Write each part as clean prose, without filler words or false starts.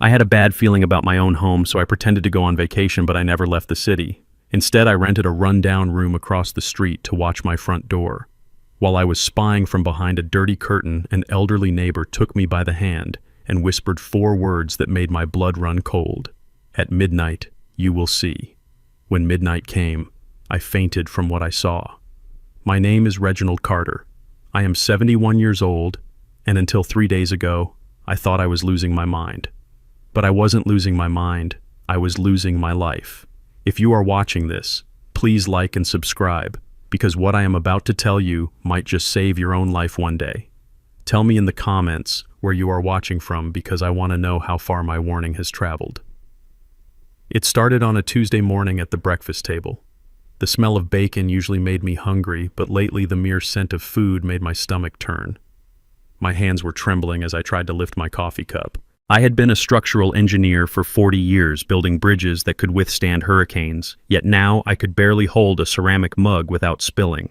I had a bad feeling about my own home, so I pretended to go on vacation, but I never left the city. Instead, I rented a run-down room across the street to watch my front door. While I was spying from behind a dirty curtain, an elderly neighbor took me by the hand and whispered 4 words that made my blood run cold. "At midnight, you will see." When midnight came, I fainted from what I saw. My name is Reginald Carter. I am 71 years old, and until 3 days ago, I thought I was losing my mind. But I wasn't losing my mind, I was losing my life. If you are watching this, please like and subscribe, because what I am about to tell you might just save your own life one day. Tell me in the comments where you are watching from, because I want to know how far my warning has traveled. It started on a Tuesday morning at the breakfast table. The smell of bacon usually made me hungry, but lately the mere scent of food made my stomach turn. My hands were trembling as I tried to lift my coffee cup. I had been a structural engineer for 40 years, building bridges that could withstand hurricanes, yet now I could barely hold a ceramic mug without spilling.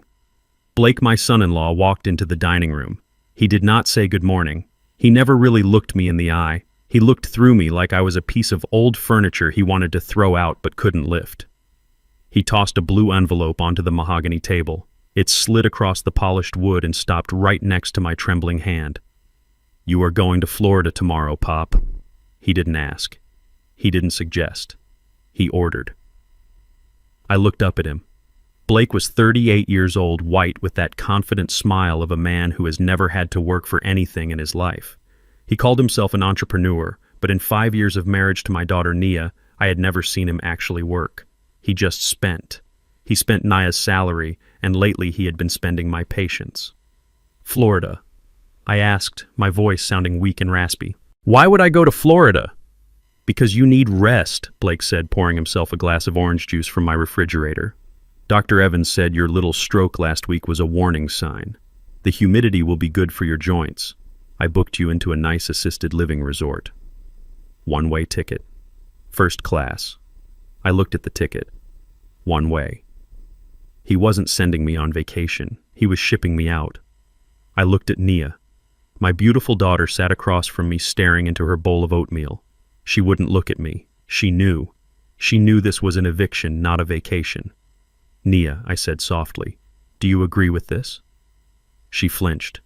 Blake, my son-in-law, walked into the dining room. He did not say good morning. He never really looked me in the eye. He looked through me like I was a piece of old furniture he wanted to throw out but couldn't lift. He tossed a blue envelope onto the mahogany table. It slid across the polished wood and stopped right next to my trembling hand. "You are going to Florida tomorrow, Pop." He didn't ask. He didn't suggest. He ordered. I looked up at him. Blake was 38 years old, white, with that confident smile of a man who has never had to work for anything in his life. He called himself an entrepreneur, but in 5 years of marriage to my daughter Nia, I had never seen him actually work. He just spent. He spent Nia's salary, and lately he had been spending my patience. "Florida," I asked, my voice sounding weak and raspy. "Why would I go to Florida?" "Because you need rest," Blake said, pouring himself a glass of orange juice from my refrigerator. "Dr. Evans said your little stroke last week was a warning sign. The humidity will be good for your joints. I booked you into a nice assisted living resort. One-way ticket. First class." I looked at the ticket. One way. He wasn't sending me on vacation. He was shipping me out. I looked at Nia. My beautiful daughter sat across from me, staring into her bowl of oatmeal. She wouldn't look at me. She knew. She knew this was an eviction, not a vacation. "Nia," I said softly, "do you agree with this?" She flinched.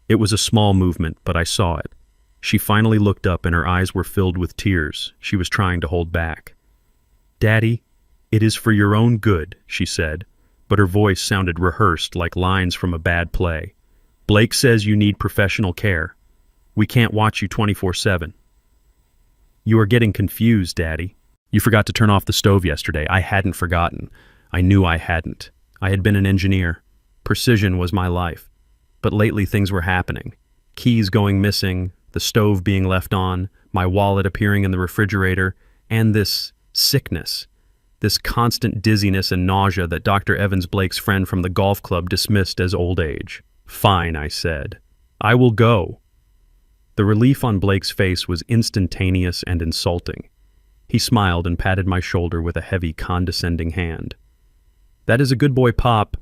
It was a small movement, but I saw it. She finally looked up and her eyes were filled with tears she was trying to hold back. "Daddy, it is for your own good," she said, but her voice sounded rehearsed, like lines from a bad play. "Blake says you need professional care. We can't watch you 24/7. "You are getting confused, Daddy. You forgot to turn off the stove yesterday." I hadn't forgotten. I knew I hadn't. I had been an engineer. Precision was my life. But lately things were happening. Keys going missing, the stove being left on, my wallet appearing in the refrigerator, and this sickness. This constant dizziness and nausea that Dr. Evans, Blake's friend from the golf club, dismissed as old age. "Fine," I said. "I will go." The relief on Blake's face was instantaneous and insulting. He smiled and patted my shoulder with a heavy, condescending hand. "That is a good boy, Pop.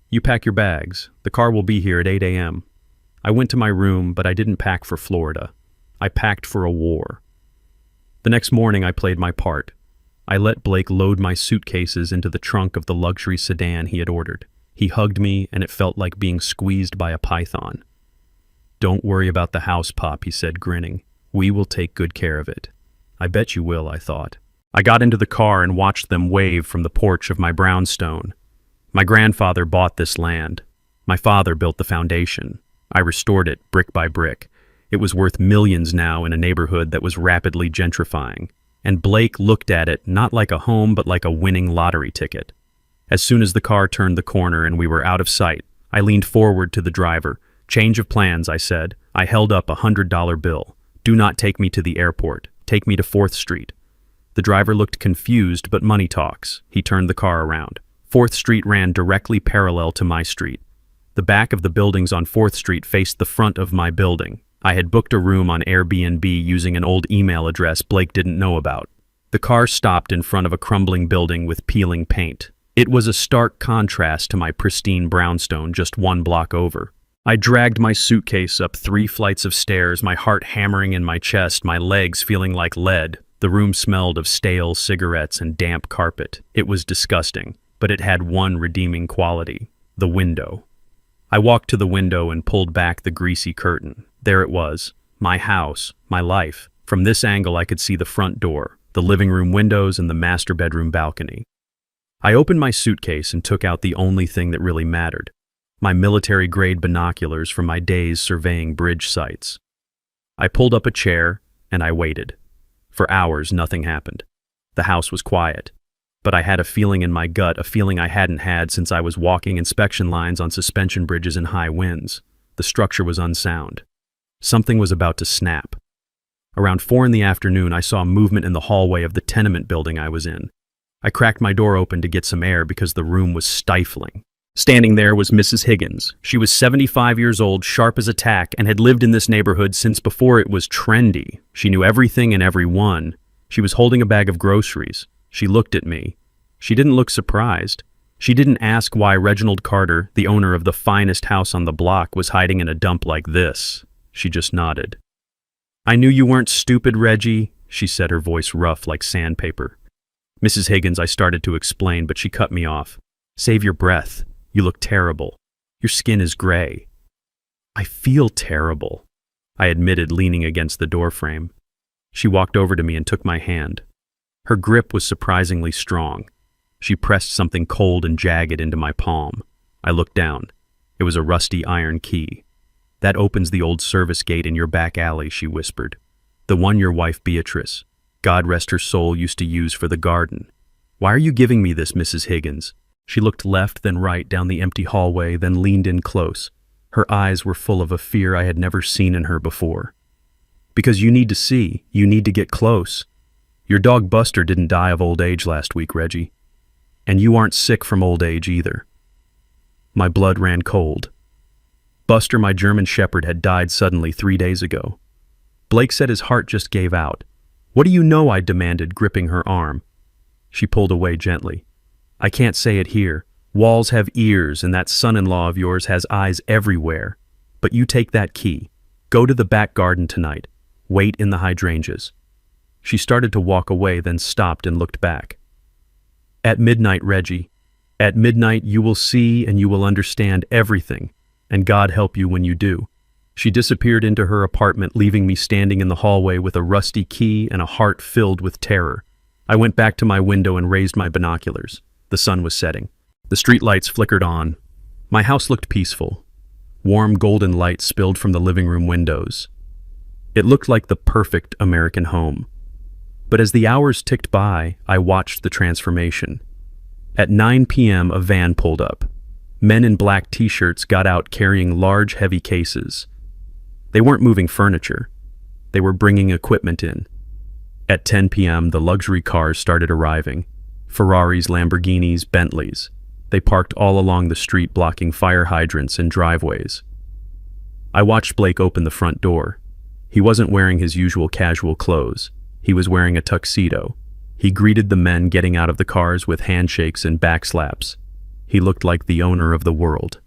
You pack your bags. The car will be here at 8 a.m. I went to my room, but I didn't pack for Florida. I packed for a war. The next morning I played my part. I let Blake load my suitcases into the trunk of the luxury sedan he had ordered. He hugged me, and it felt like being squeezed by a python. "Don't worry about the house, Pop," he said, grinning. "We will take good care of it." I bet you will, I thought. I got into the car and watched them wave from the porch of my brownstone. My grandfather bought this land. My father built the foundation. I restored it brick by brick. It was worth millions now in a neighborhood that was rapidly gentrifying. And Blake looked at it not like a home, but like a winning lottery ticket. As soon as the car turned the corner and we were out of sight, I leaned forward to the driver. "Change of plans," I said. I held up a $100 bill. "Do not take me to the airport. Take me to 4th Street. The driver looked confused, but money talks. He turned the car around. 4th Street ran directly parallel to my street. The back of the buildings on 4th Street faced the front of my building. I had booked a room on Airbnb using an old email address Blake didn't know about. The car stopped in front of a crumbling building with peeling paint. It was a stark contrast to my pristine brownstone just 1 block over. I dragged my suitcase up 3 flights of stairs, my heart hammering in my chest, my legs feeling like lead. The room smelled of stale cigarettes and damp carpet. It was disgusting, but it had one redeeming quality: the window. I walked to the window and pulled back the greasy curtain. There it was, my house, my life. From this angle I could see the front door, the living room windows, and the master bedroom balcony. I opened my suitcase and took out the only thing that really mattered: my military-grade binoculars from my days surveying bridge sites. I pulled up a chair and I waited. For hours, nothing happened. The house was quiet, but I had a feeling in my gut, a feeling I hadn't had since I was walking inspection lines on suspension bridges in high winds. The structure was unsound. Something was about to snap. Around 4 in the afternoon, I saw movement in the hallway of the tenement building I was in. I cracked my door open to get some air because the room was stifling. Standing there was Mrs. Higgins. She was 75 years old, sharp as a tack, and had lived in this neighborhood since before it was trendy. She knew everything and everyone. She was holding a bag of groceries. She looked at me. She didn't look surprised. She didn't ask why Reginald Carter, the owner of the finest house on the block, was hiding in a dump like this. She just nodded. "I knew you weren't stupid, Reggie," she said, her voice rough like sandpaper. "Mrs. Higgins," I started to explain, but she cut me off. "Save your breath. You look terrible. Your skin is gray." "I feel terrible," I admitted, leaning against the doorframe. She walked over to me and took my hand. Her grip was surprisingly strong. She pressed something cold and jagged into my palm. I looked down. It was a rusty iron key. "That opens the old service gate in your back alley," she whispered. "The one your wife Beatrice, God rest her soul, used to use for the garden. Why are you giving me this, Mrs. Higgins?" She looked left, then right, down the empty hallway, then leaned in close. Her eyes were full of a fear I had never seen in her before. "Because you need to see. You need to get close. Your dog Buster didn't die of old age last week, Reggie. And you aren't sick from old age either." My blood ran cold. Buster, my German shepherd, had died suddenly 3 days ago. Blake said his heart just gave out. "What do you know?" I demanded, gripping her arm. She pulled away gently. "I can't say it here. Walls have ears, and that son-in-law of yours has eyes everywhere. But you take that key. Go to the back garden tonight. Wait in the hydrangeas." She started to walk away, then stopped and looked back. "At midnight, Reggie. At midnight you will see and you will understand everything, and God help you when you do." She disappeared into her apartment, leaving me standing in the hallway with a rusty key and a heart filled with terror. I went back to my window and raised my binoculars. The sun was setting. The streetlights flickered on. My house looked peaceful. Warm golden light spilled from the living room windows. It looked like the perfect American home. But as the hours ticked by, I watched the transformation. At 9 p.m., a van pulled up. Men in black t-shirts got out carrying large, heavy cases. They weren't moving furniture. They were bringing equipment in. At 10 p.m., the luxury cars started arriving. Ferraris, Lamborghinis, Bentleys. They parked all along the street, blocking fire hydrants and driveways. I watched Blake open the front door. He wasn't wearing his usual casual clothes. He was wearing a tuxedo. He greeted the men getting out of the cars with handshakes and backslaps. He looked like the owner of the world.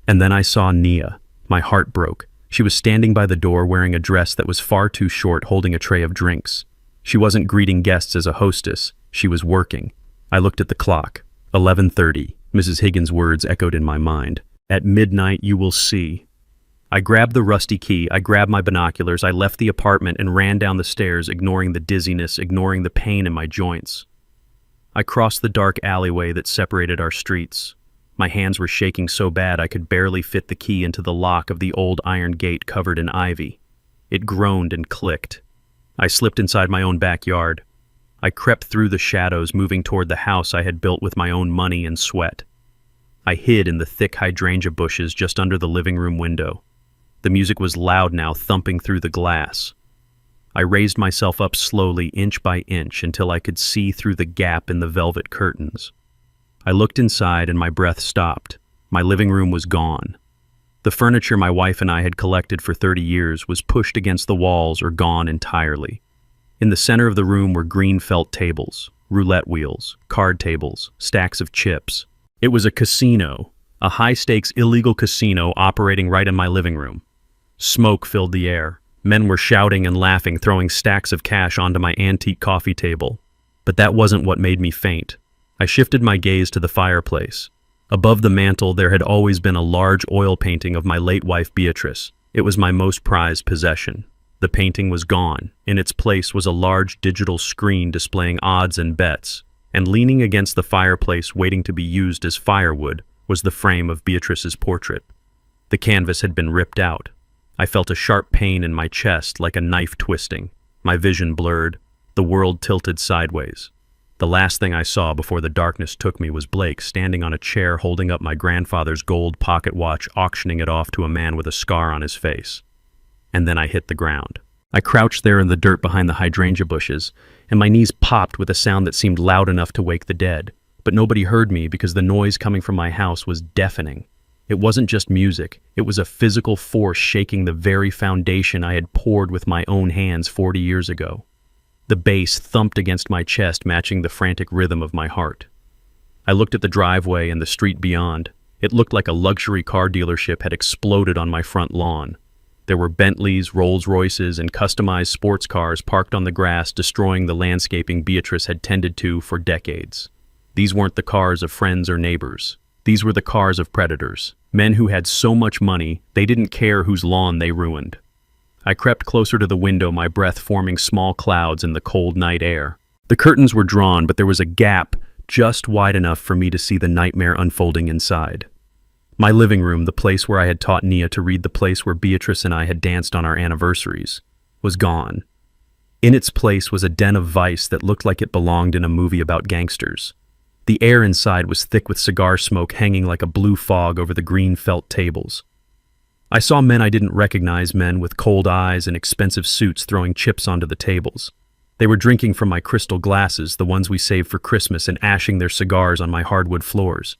And then I saw Nia. My heart broke. She was standing by the door wearing a dress that was far too short, holding a tray of drinks. She wasn't greeting guests as a hostess. She was working. I looked at the clock. 11:30. Mrs. Higgins' words echoed in my mind. "At midnight you will see." I grabbed the rusty key, I grabbed my binoculars, I left the apartment and ran down the stairs, ignoring the dizziness, ignoring the pain in my joints. I crossed the dark alleyway that separated our streets. My hands were shaking so bad I could barely fit the key into the lock of the old iron gate covered in ivy. It groaned and clicked. I slipped inside my own backyard. I crept through the shadows, moving toward the house I had built with my own money and sweat. I hid in the thick hydrangea bushes just under the living room window. The music was loud now, thumping through the glass. I raised myself up slowly, inch by inch, until I could see through the gap in the velvet curtains. I looked inside and my breath stopped. My living room was gone. The furniture my wife and I had collected for 30 years was pushed against the walls or gone entirely. In the center of the room were green felt tables, roulette wheels, card tables, stacks of chips. It was a casino, A high-stakes illegal casino operating right in my living room. Smoke filled the air. Men were shouting and laughing, throwing stacks of cash onto my antique coffee table. But that wasn't what made me faint. I shifted my gaze to the fireplace. Above the mantel, there had always been a large oil painting of my late wife Beatrice. It was my most prized possession. The painting was gone. In its place was a large digital screen displaying odds and bets, and leaning against the fireplace waiting to be used as firewood was the frame of Beatrice's portrait. The canvas had been ripped out. I felt a sharp pain in my chest, like a knife twisting. My vision blurred. The world tilted sideways. The last thing I saw before the darkness took me was Blake standing on a chair holding up my grandfather's gold pocket watch, auctioning it off to a man with a scar on his face. And then I hit the ground. I crouched there in the dirt behind the hydrangea bushes, and my knees popped with a sound that seemed loud enough to wake the dead. But nobody heard me because the noise coming from my house was deafening. It wasn't just music, it was a physical force shaking the very foundation I had poured with my own hands 40 years ago. The bass thumped against my chest, matching the frantic rhythm of my heart. I looked at the driveway and the street beyond. It looked like a luxury car dealership had exploded on my front lawn. There were Bentleys, Rolls-Royces, and customized sports cars parked on the grass, destroying the landscaping Beatrice had tended to for decades. These weren't the cars of friends or neighbors. These were the cars of predators, men who had so much money they didn't care whose lawn they ruined. I crept closer to the window, my breath forming small clouds in the cold night air. The curtains were drawn, but there was a gap just wide enough for me to see the nightmare unfolding inside. My living room, the place where I had taught Nia to read, the place where Beatrice and I had danced on our anniversaries, was gone. In its place was a den of vice that looked like it belonged in a movie about gangsters. The air inside was thick with cigar smoke hanging like a blue fog over the green felt tables. I saw men I didn't recognize, men with cold eyes and expensive suits throwing chips onto the tables. They were drinking from my crystal glasses, the ones we saved for Christmas, and ashing their cigars on my hardwood floors.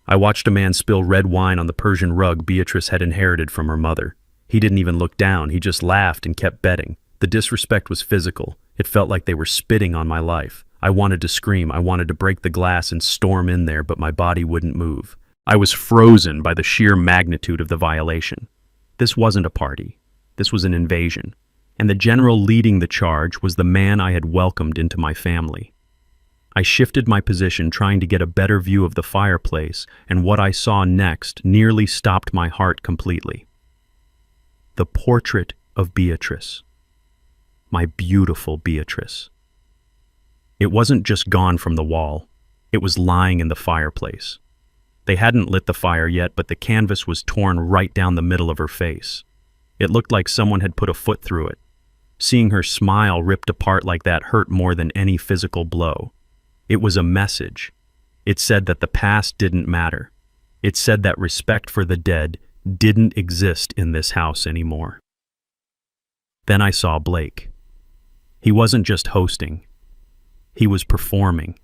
I watched a man spill red wine on the Persian rug Beatrice had inherited from her mother. He didn't even look down, he just laughed and kept betting. The disrespect was physical. It felt like they were spitting on my life. I wanted to scream, I wanted to break the glass and storm in there, but my body wouldn't move. I was frozen by the sheer magnitude of the violation. This wasn't a party. This was an invasion. And the general leading the charge was the man I had welcomed into my family. I shifted my position, trying to get a better view of the fireplace, and what I saw next nearly stopped my heart completely. The portrait of Beatrice. My beautiful Beatrice. It wasn't just gone from the wall. It was lying in the fireplace. They hadn't lit the fire yet, but the canvas was torn right down the middle of her face. It looked like someone had put a foot through it. Seeing her smile ripped apart like that hurt more than any physical blow. It was a message. It said that the past didn't matter. It said that respect for the dead didn't exist in this house anymore. Then I saw Blake. He wasn't just hosting. He was performing.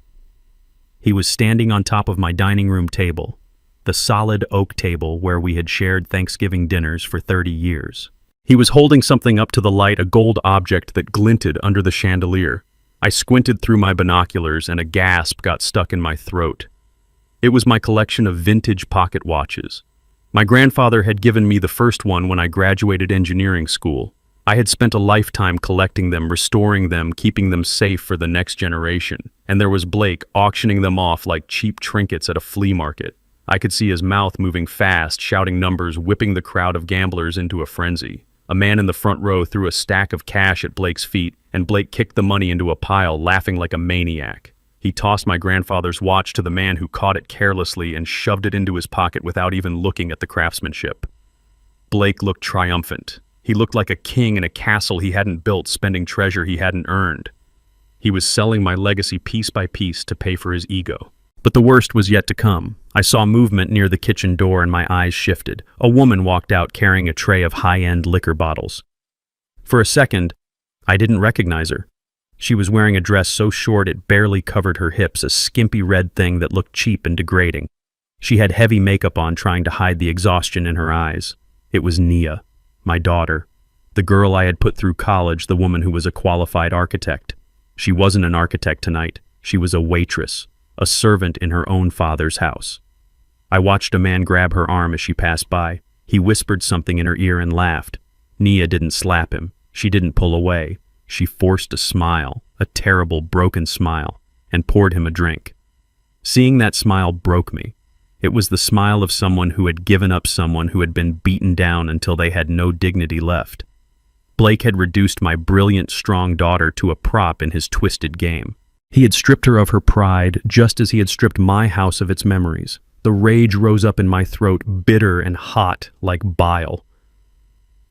He was standing on top of my dining room table, the solid oak table where we had shared Thanksgiving dinners for 30 years. He was holding something up to the light, a gold object that glinted under the chandelier. I squinted through my binoculars and a gasp got stuck in my throat. It was my collection of vintage pocket watches. My grandfather had given me the first one when I graduated engineering school. I had spent a lifetime collecting them, restoring them, keeping them safe for the next generation. And there was Blake auctioning them off like cheap trinkets at a flea market. I could see his mouth moving fast, shouting numbers, whipping the crowd of gamblers into a frenzy. A man in the front row threw a stack of cash at Blake's feet, and Blake kicked the money into a pile, laughing like a maniac. He tossed my grandfather's watch to the man who caught it carelessly and shoved it into his pocket without even looking at the craftsmanship. Blake looked triumphant. He looked like a king in a castle he hadn't built, spending treasure he hadn't earned. He was selling my legacy piece by piece to pay for his ego. But the worst was yet to come. I saw movement near the kitchen door and my eyes shifted. A woman walked out carrying a tray of high-end liquor bottles. For a second, I didn't recognize her. She was wearing a dress so short it barely covered her hips, a skimpy red thing that looked cheap and degrading. She had heavy makeup on, trying to hide the exhaustion in her eyes. It was Nia, my daughter, the girl I had put through college, the woman who was a qualified architect. She wasn't an architect tonight. She was a waitress, a servant in her own father's house. I watched a man grab her arm as she passed by. He whispered something in her ear and laughed. Nia didn't slap him. She didn't pull away. She forced a smile, a terrible, broken smile, and poured him a drink. Seeing that smile broke me. It was the smile of someone who had given up, someone who had been beaten down until they had no dignity left. Blake had reduced my brilliant, strong daughter to a prop in his twisted game. He had stripped her of her pride, just as he had stripped my house of its memories. The rage rose up in my throat, bitter and hot, like bile.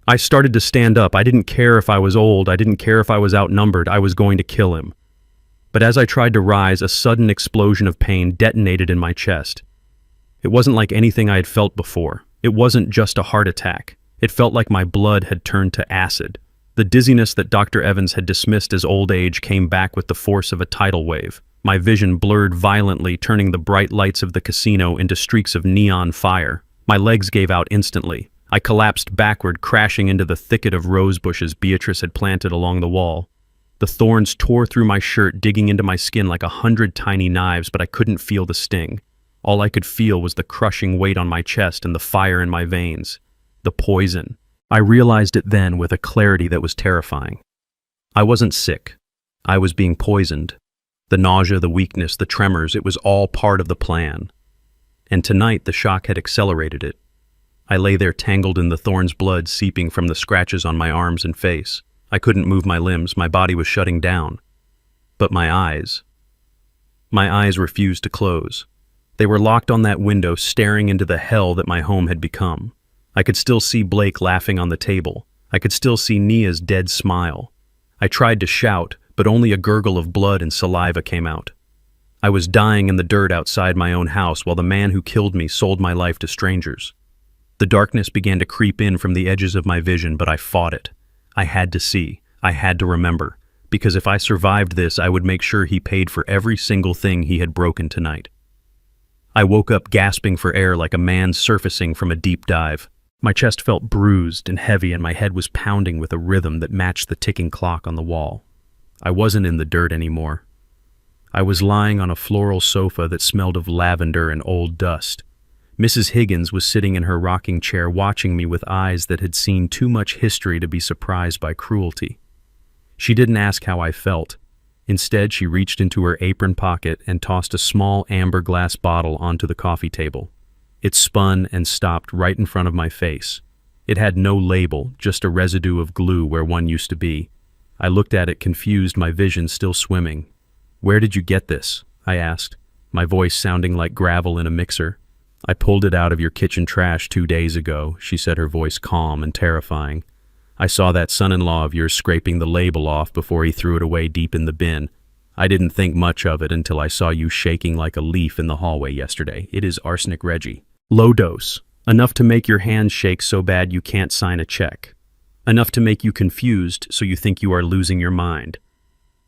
I started to stand up. I didn't care if I was old. I didn't care if I was outnumbered. I was going to kill him. But as I tried to rise, a sudden explosion of pain detonated in my chest. It wasn't like anything I had felt before. It wasn't just a heart attack. It felt like my blood had turned to acid. The dizziness that Dr. Evans had dismissed as old age came back with the force of a tidal wave. My vision blurred violently, turning the bright lights of the casino into streaks of neon fire. My legs gave out instantly. I collapsed backward, crashing into the thicket of rose bushes Beatrice had planted along the wall. The thorns tore through my shirt, digging into my skin like 100 tiny knives, but I couldn't feel the sting. All I could feel was the crushing weight on my chest and the fire in my veins. The poison. I realized it then with a clarity that was terrifying. I wasn't sick. I was being poisoned. The nausea, the weakness, the tremors, it was all part of the plan. And tonight the shock had accelerated it. I lay there tangled in the thorns, blood seeping from the scratches on my arms and face. I couldn't move my limbs, my body was shutting down. But my eyes refused to close. They were locked on that window, staring into the hell that my home had become. I could still see Blake laughing on the table. I could still see Nia's dead smile. I tried to shout, but only a gurgle of blood and saliva came out. I was dying in the dirt outside my own house while the man who killed me sold my life to strangers. The darkness began to creep in from the edges of my vision, but I fought it. I had to see. I had to remember. Because if I survived this, I would make sure he paid for every single thing he had broken tonight. I woke up gasping for air like a man surfacing from a deep dive. My chest felt bruised and heavy, and my head was pounding with a rhythm that matched the ticking clock on the wall. I wasn't in the dirt anymore. I was lying on a floral sofa that smelled of lavender and old dust. Mrs. Higgins was sitting in her rocking chair watching me with eyes that had seen too much history to be surprised by cruelty. She didn't ask how I felt. Instead, she reached into her apron pocket and tossed a small amber glass bottle onto the coffee table. It spun and stopped right in front of my face. It had no label, just a residue of glue where one used to be. I looked at it confused, my vision still swimming. "Where did you get this?" I asked, my voice sounding like gravel in a mixer. "I pulled it out of your kitchen trash 2 days ago," she said, her voice calm and terrifying. "I saw that son-in-law of yours scraping the label off before he threw it away deep in the bin. I didn't think much of it until I saw you shaking like a leaf in the hallway yesterday. It is arsenic, Reggie. Low dose. Enough to make your hands shake so bad you can't sign a check. Enough to make you confused so you think you are losing your mind.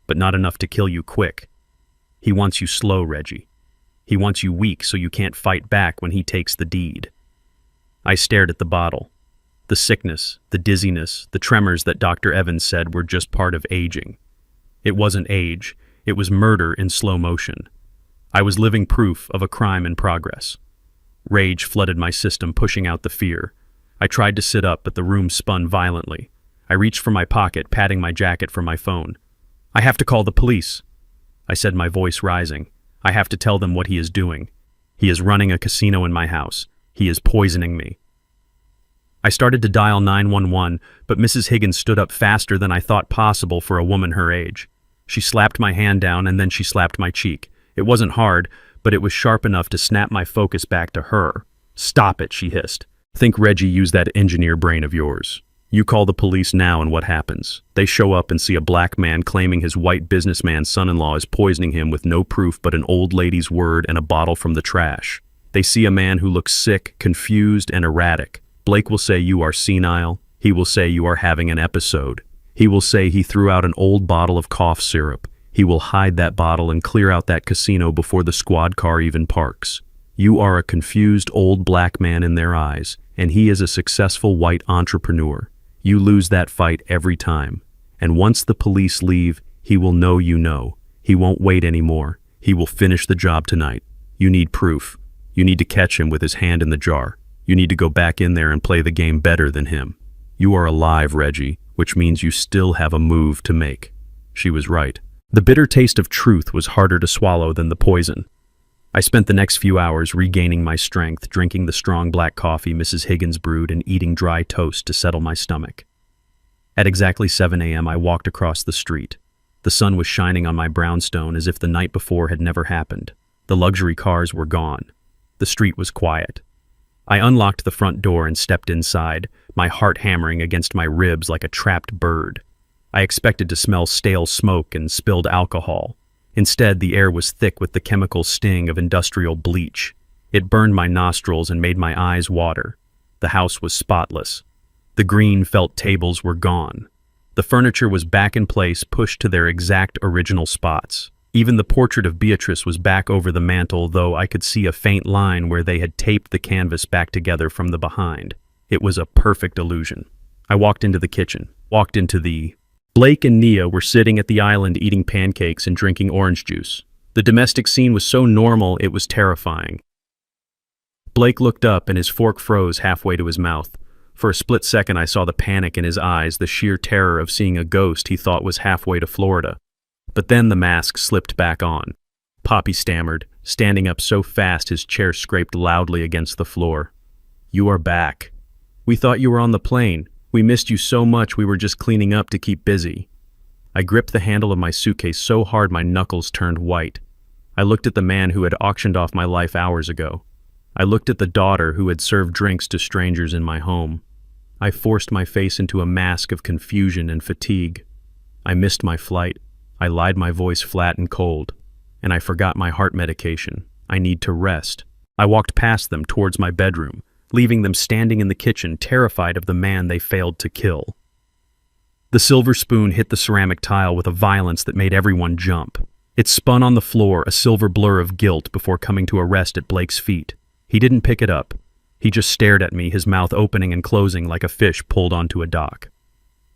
But not enough to kill you quick. He wants you slow, Reggie. He wants you weak so you can't fight back when he takes the deed." I stared at the bottle. The sickness, the dizziness, the tremors that Dr. Evans said were just part of aging. It wasn't age, it was murder in slow motion. I was living proof of a crime in progress. Rage flooded my system, pushing out the fear. I tried to sit up, but the room spun violently. I reached for my pocket, patting my jacket for my phone. "I have to call the police," I said, my voice rising. "I have to tell them what he is doing. He is running a casino in my house. He is poisoning me." I started to dial 911, but Mrs. Higgins stood up faster than I thought possible for a woman her age. She slapped my hand down, and then she slapped my cheek. It wasn't hard, but it was sharp enough to snap my focus back to her. "Stop it," she hissed. "Think Reggie used that engineer brain of yours. You call the police now, and what happens? They show up and see a black man claiming his white businessman's son-in-law is poisoning him with no proof but an old lady's word and a bottle from the trash. They see a man who looks sick, confused, and erratic. Blake will say you are senile. He will say you are having an episode. He will say he threw out an old bottle of cough syrup. He will hide that bottle and clear out that casino before the squad car even parks. You are a confused old black man in their eyes, and he is a successful white entrepreneur. You lose that fight every time. And once the police leave, he will know you know. He won't wait anymore. He will finish the job tonight. You need proof. You need to catch him with his hand in the jar. You need to go back in there and play the game better than him. You are alive, Reggie, which means you still have a move to make." She was right. The bitter taste of truth was harder to swallow than the poison. I spent the next few hours regaining my strength, drinking the strong black coffee Mrs. Higgins brewed and eating dry toast to settle my stomach. At exactly 7 a.m., I walked across the street. The sun was shining on my brownstone as if the night before had never happened. The luxury cars were gone. The street was quiet. I unlocked the front door and stepped inside, my heart hammering against my ribs like a trapped bird. I expected to smell stale smoke and spilled alcohol. Instead, the air was thick with the chemical sting of industrial bleach. It burned my nostrils and made my eyes water. The house was spotless. The green felt tables were gone. The furniture was back in place, pushed to their exact original spots. Even the portrait of Beatrice was back over the mantel, though I could see a faint line where they had taped the canvas back together from the behind. It was a perfect illusion. I walked into the kitchen, Blake and Nia were sitting at the island eating pancakes and drinking orange juice. The domestic scene was so normal it was terrifying. Blake looked up and his fork froze halfway to his mouth. For a split second I saw the panic in his eyes, the sheer terror of seeing a ghost he thought was halfway to Florida. But then the mask slipped back on. Poppy stammered, standing up so fast his chair scraped loudly against the floor. "You are back. We thought you were on the plane. We missed you so much we were just cleaning up to keep busy." I gripped the handle of my suitcase so hard my knuckles turned white. I looked at the man who had auctioned off my life hours ago. I looked at the daughter who had served drinks to strangers in my home. I forced my face into a mask of confusion and fatigue. I missed my flight. I lied my voice flat and cold. And I forgot my heart medication. I need to rest. I walked past them towards my bedroom, leaving them standing in the kitchen, terrified of the man they failed to kill. The silver spoon hit the ceramic tile with a violence that made everyone jump. It spun on the floor, a silver blur of guilt, before coming to a rest at Blake's feet. He didn't pick it up. He just stared at me, his mouth opening and closing like a fish pulled onto a dock.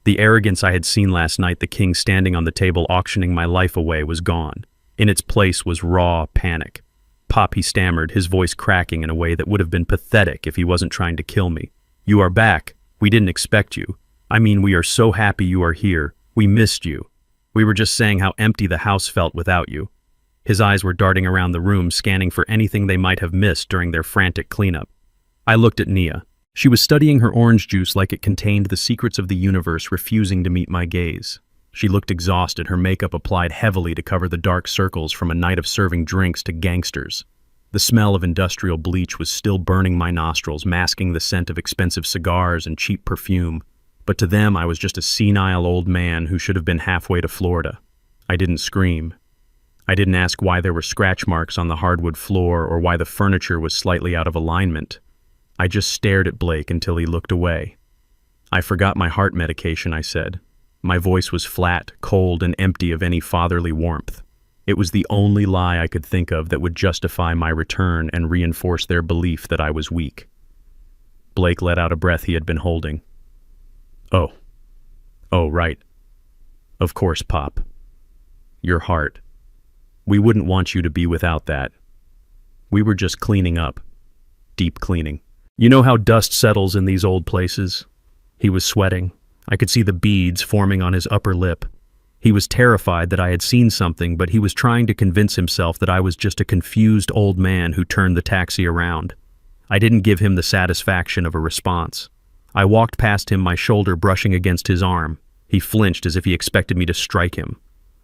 The arrogance I had seen last night, the king standing on the table auctioning my life away, was gone. In its place was raw panic. "Pop," he stammered, his voice cracking in a way that would have been pathetic if he wasn't trying to kill me. "You are back. We didn't expect you. I mean, we are so happy you are here. We missed you. We were just saying how empty the house felt without you." His eyes were darting around the room, scanning for anything they might have missed during their frantic cleanup. I looked at Nia. She was studying her orange juice like it contained the secrets of the universe, refusing to meet my gaze. She looked exhausted, her makeup applied heavily to cover the dark circles from a night of serving drinks to gangsters. The smell of industrial bleach was still burning my nostrils, masking the scent of expensive cigars and cheap perfume. But to them, I was just a senile old man who should have been halfway to Florida. I didn't scream. I didn't ask why there were scratch marks on the hardwood floor or why the furniture was slightly out of alignment. I just stared at Blake until he looked away. "I forgot my heart medication," I said. My voice was flat, cold, and empty of any fatherly warmth. It was the only lie I could think of that would justify my return and reinforce their belief that I was weak. Blake let out a breath he had been holding. Oh, right. Of course, Pop. Your heart. We wouldn't want you to be without that. We were just cleaning up. Deep cleaning. You know how dust settles in these old places?" He was sweating. I could see the beads forming on his upper lip. He was terrified that I had seen something, but he was trying to convince himself that I was just a confused old man who turned the taxi around. I didn't give him the satisfaction of a response. I walked past him, my shoulder brushing against his arm. He flinched as if he expected me to strike him.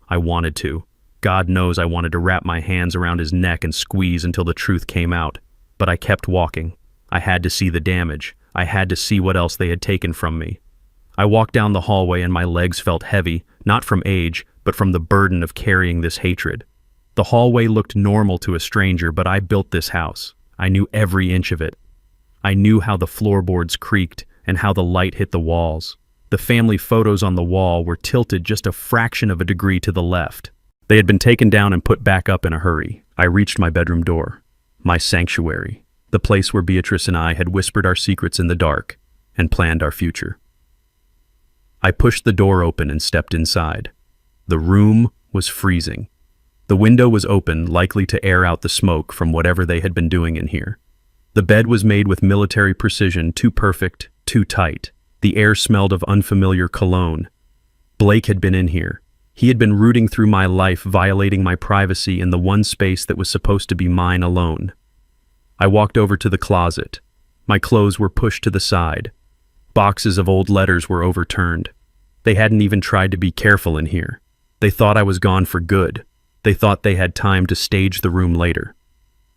I wanted to. God knows I wanted to wrap my hands around his neck and squeeze until the truth came out. But I kept walking. I had to see the damage. I had to see what else they had taken from me. I walked down the hallway and my legs felt heavy, not from age, but from the burden of carrying this hatred. The hallway looked normal to a stranger, but I built this house. I knew every inch of it. I knew how the floorboards creaked and how the light hit the walls. The family photos on the wall were tilted just a fraction of a degree to the left. They had been taken down and put back up in a hurry. I reached my bedroom door. My sanctuary. The place where Beatrice and I had whispered our secrets in the dark and planned our future. I pushed the door open and stepped inside. The room was freezing. The window was open, likely to air out the smoke from whatever they had been doing in here. The bed was made with military precision, too perfect, too tight. The air smelled of unfamiliar cologne. Blake had been in here. He had been rooting through my life, violating my privacy in the one space that was supposed to be mine alone. I walked over to the closet. My clothes were pushed to the side. Boxes of old letters were overturned. They hadn't even tried to be careful in here. They thought I was gone for good. They thought they had time to stage the room later.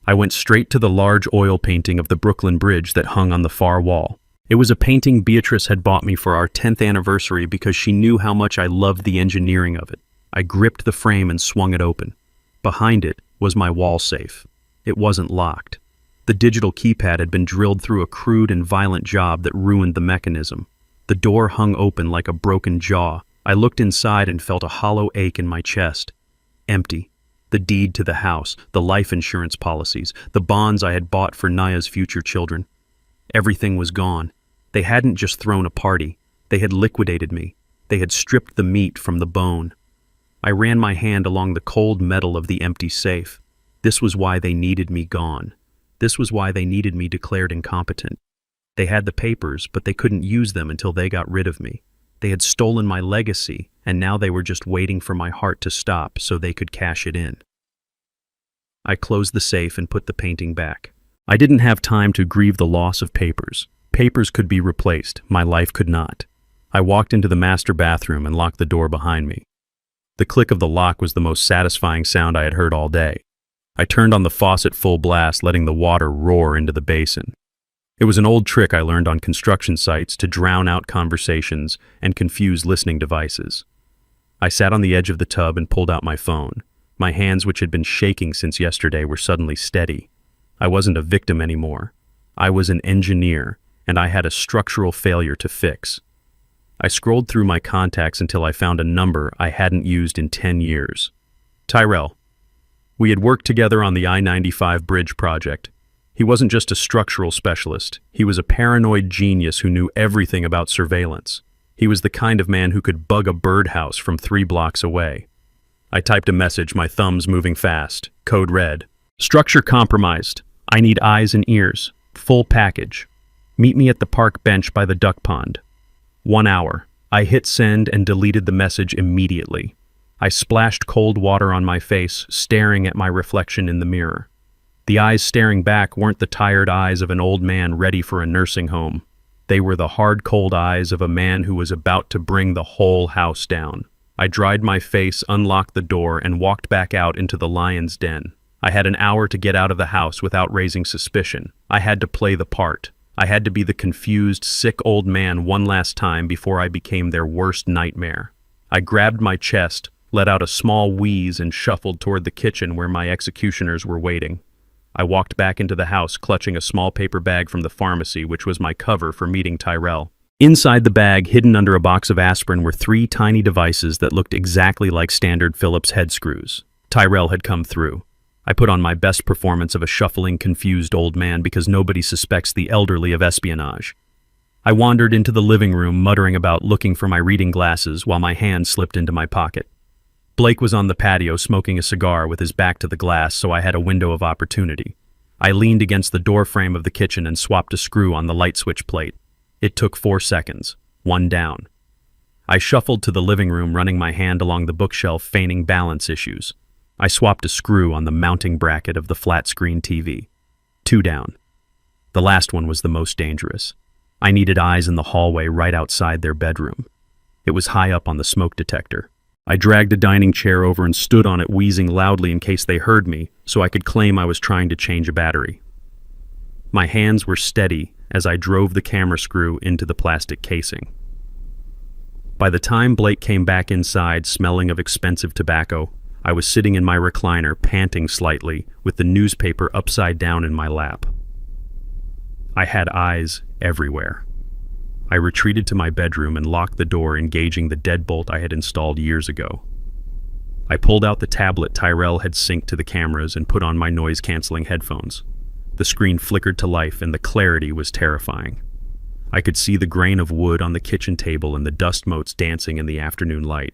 I went straight to the large oil painting of the Brooklyn Bridge that hung on the far wall. It was a painting Beatrice had bought me for our 10th anniversary because she knew how much I loved the engineering of it. I gripped the frame and swung it open. Behind it was my wall safe. It wasn't locked. The digital keypad had been drilled through a crude and violent job that ruined the mechanism. The door hung open like a broken jaw. I looked inside and felt a hollow ache in my chest. Empty. The deed to the house, the life insurance policies, the bonds I had bought for Naya's future children. Everything was gone. They hadn't just thrown a party. They had liquidated me. They had stripped the meat from the bone. I ran my hand along the cold metal of the empty safe. This was why they needed me gone. This was why they needed me declared incompetent. They had the papers, but they couldn't use them until they got rid of me. They had stolen my legacy, and now they were just waiting for my heart to stop so they could cash it in. I closed the safe and put the painting back. I didn't have time to grieve the loss of papers. Papers could be replaced. My life could not. I walked into the master bathroom and locked the door behind me. The click of the lock was the most satisfying sound I had heard all day. I turned on the faucet full blast, letting the water roar into the basin. It was an old trick I learned on construction sites to drown out conversations and confuse listening devices. I sat on the edge of the tub and pulled out my phone. My hands, which had been shaking since yesterday, were suddenly steady. I wasn't a victim anymore. I was an engineer, and I had a structural failure to fix. I scrolled through my contacts until I found a number I hadn't used in 10 years. Tyrell. We had worked together on the I-95 bridge project. He wasn't just a structural specialist. He was a paranoid genius who knew everything about surveillance. He was the kind of man who could bug a birdhouse from 3 blocks away. I typed a message, my thumbs moving fast. Code red. Structure compromised. I need eyes and ears. Full package. Meet me at the park bench by the duck pond. 1 hour. I hit send and deleted the message immediately. I splashed cold water on my face, staring at my reflection in the mirror. The eyes staring back weren't the tired eyes of an old man ready for a nursing home. They were the hard, cold eyes of a man who was about to bring the whole house down. I dried my face, unlocked the door, and walked back out into the lion's den. I had an hour to get out of the house without raising suspicion. I had to play the part. I had to be the confused, sick old man one last time before I became their worst nightmare. I grabbed my chest, let out a small wheeze, and shuffled toward the kitchen where my executioners were waiting. I walked back into the house, clutching a small paper bag from the pharmacy, which was my cover for meeting Tyrell. Inside the bag, hidden under a box of aspirin, were 3 tiny devices that looked exactly like standard Phillips head screws. Tyrell had come through. I put on my best performance of a shuffling, confused old man because nobody suspects the elderly of espionage. I wandered into the living room, muttering about looking for my reading glasses while my hand slipped into my pocket. Blake was on the patio smoking a cigar with his back to the glass, so I had a window of opportunity. I leaned against the door frame of the kitchen and swapped a screw on the light switch plate. It took 4 seconds. 1 down. I shuffled to the living room, running my hand along the bookshelf, feigning balance issues. I swapped a screw on the mounting bracket of the flat-screen TV. 2 down. The last one was the most dangerous. I needed eyes in the hallway right outside their bedroom. It was high up on the smoke detector. I dragged a dining chair over and stood on it, wheezing loudly in case they heard me, so I could claim I was trying to change a battery. My hands were steady as I drove the camera screw into the plastic casing. By the time Blake came back inside, smelling of expensive tobacco, I was sitting in my recliner, panting slightly, with the newspaper upside down in my lap. I had eyes everywhere. I retreated to my bedroom and locked the door, engaging the deadbolt I had installed years ago. I pulled out the tablet Tyrell had synced to the cameras and put on my noise-canceling headphones. The screen flickered to life, and the clarity was terrifying. I could see the grain of wood on the kitchen table and the dust motes dancing in the afternoon light.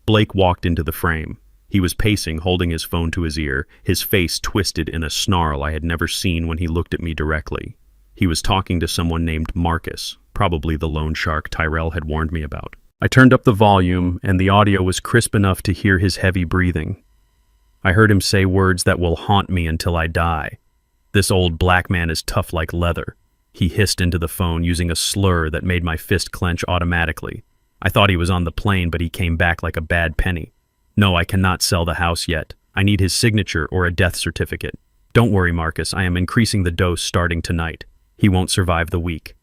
Blake walked into the frame. He was pacing, holding his phone to his ear, his face twisted in a snarl I had never seen when he looked at me directly. He was talking to someone named Marcus, probably the loan shark Tyrell had warned me about. I turned up the volume, and the audio was crisp enough to hear his heavy breathing. I heard him say words that will haunt me until I die. "This old black man is tough like leather." He hissed into the phone using a slur that made my fist clench automatically. I thought he was on the plane, but he came back like a bad penny. "No, I cannot sell the house yet. I need his signature or a death certificate. Don't worry, Marcus, I am increasing the dose starting tonight. He won't survive the week."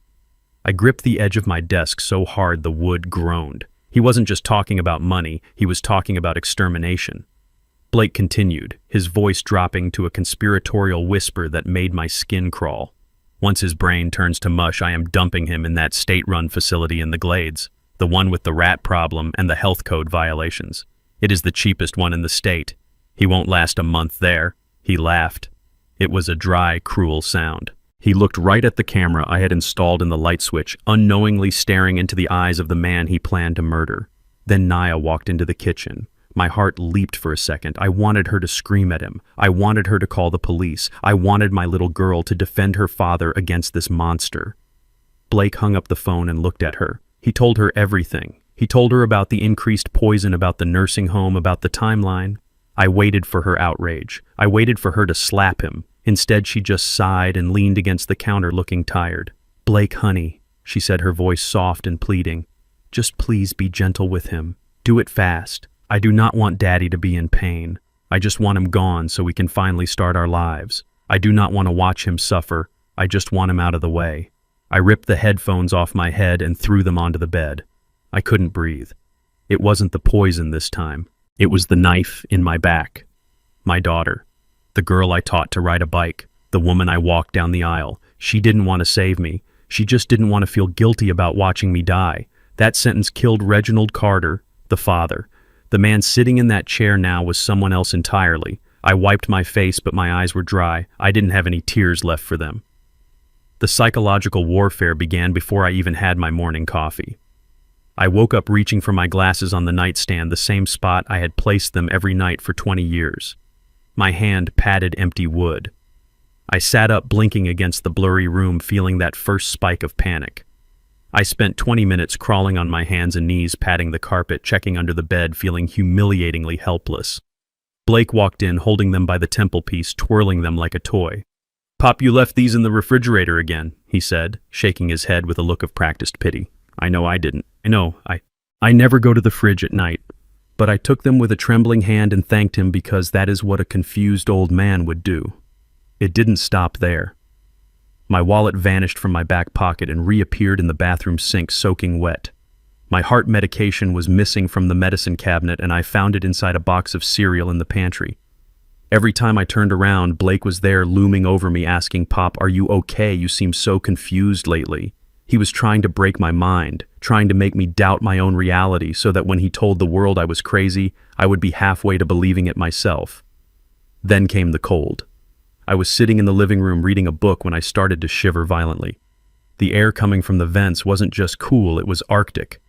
I gripped the edge of my desk so hard the wood groaned. He wasn't just talking about money, he was talking about extermination. Blake continued, his voice dropping to a conspiratorial whisper that made my skin crawl. "Once his brain turns to mush, I am dumping him in that state-run facility in the Glades, the one with the rat problem and the health code violations. It is the cheapest one in the state. He won't last a month there." He laughed. It was a dry, cruel sound. He looked right at the camera I had installed in the light switch, unknowingly staring into the eyes of the man he planned to murder. Then Naya walked into the kitchen. My heart leaped for a second. I wanted her to scream at him. I wanted her to call the police. I wanted my little girl to defend her father against this monster. Blake hung up the phone and looked at her. He told her everything. He told her about the increased poison, about the nursing home, about the timeline. I waited for her outrage. I waited for her to slap him. Instead, she just sighed and leaned against the counter looking tired. "Blake, honey," she said, her voice soft and pleading. "Just please be gentle with him. Do it fast. I do not want Daddy to be in pain. I just want him gone so we can finally start our lives. I do not want to watch him suffer. I just want him out of the way." I ripped the headphones off my head and threw them onto the bed. I couldn't breathe. It wasn't the poison this time. It was the knife in my back. My daughter. The girl I taught to ride a bike. The woman I walked down the aisle. She didn't want to save me. She just didn't want to feel guilty about watching me die. That sentence killed Reginald Carter, the father. The man sitting in that chair now was someone else entirely. I wiped my face, but my eyes were dry. I didn't have any tears left for them. The psychological warfare began before I even had my morning coffee. I woke up reaching for my glasses on the nightstand, the same spot I had placed them every night for 20 years. My hand patted empty wood. I sat up, blinking against the blurry room, feeling that first spike of panic. I spent 20 minutes crawling on my hands and knees, patting the carpet, checking under the bed, feeling humiliatingly helpless. Blake walked in, holding them by the temple piece, twirling them like a toy. "Pop, you left these in the refrigerator again," he said, shaking his head with a look of practiced pity. "I know I didn't. I know, I never go to the fridge at night." But I took them with a trembling hand and thanked him, because that is what a confused old man would do. It didn't stop there. My wallet vanished from my back pocket and reappeared in the bathroom sink, soaking wet. My heart medication was missing from the medicine cabinet, and I found it inside a box of cereal in the pantry. Every time I turned around, Blake was there, looming over me, asking, "Pop, are you okay? You seem so confused lately." He was trying to break my mind, trying to make me doubt my own reality, so that when he told the world I was crazy, I would be halfway to believing it myself. Then came the cold. I was sitting in the living room reading a book when I started to shiver violently. The air coming from the vents wasn't just cool, it was Arctic.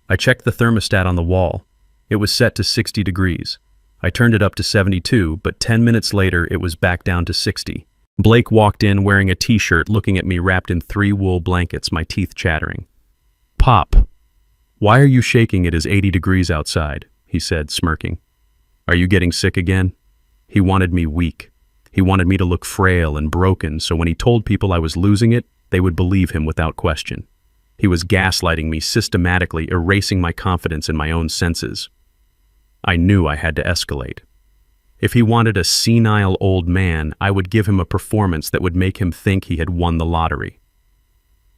I checked the thermostat on the wall. It was set to 60 degrees. I turned it up to 72, but 10 minutes later it was back down to 60. Blake walked in wearing a t-shirt, looking at me wrapped in 3 wool blankets, my teeth chattering. "Pop, why are you shaking? It is 80 degrees outside," he said, smirking. "Are you getting sick again?" He wanted me weak. He wanted me to look frail and broken, so when he told people I was losing it, they would believe him without question. He was gaslighting me, systematically erasing my confidence in my own senses. I knew I had to escalate. If he wanted a senile old man, I would give him a performance that would make him think he had won the lottery.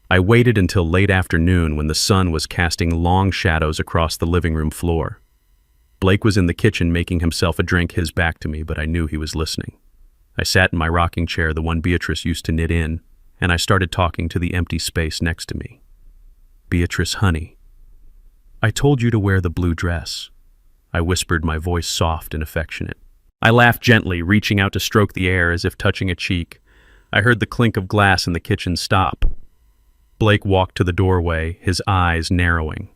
I waited until late afternoon, when the sun was casting long shadows across the living room floor. Blake was in the kitchen making himself a drink, his back to me, but I knew he was listening. I sat in my rocking chair, the one Beatrice used to knit in, and I started talking to the empty space next to me. "Beatrice, honey, I told you to wear the blue dress," I whispered, my voice soft and affectionate. I laughed gently, reaching out to stroke the air as if touching a cheek. I heard the clink of glass in the kitchen stop. Blake walked to the doorway, his eyes narrowing.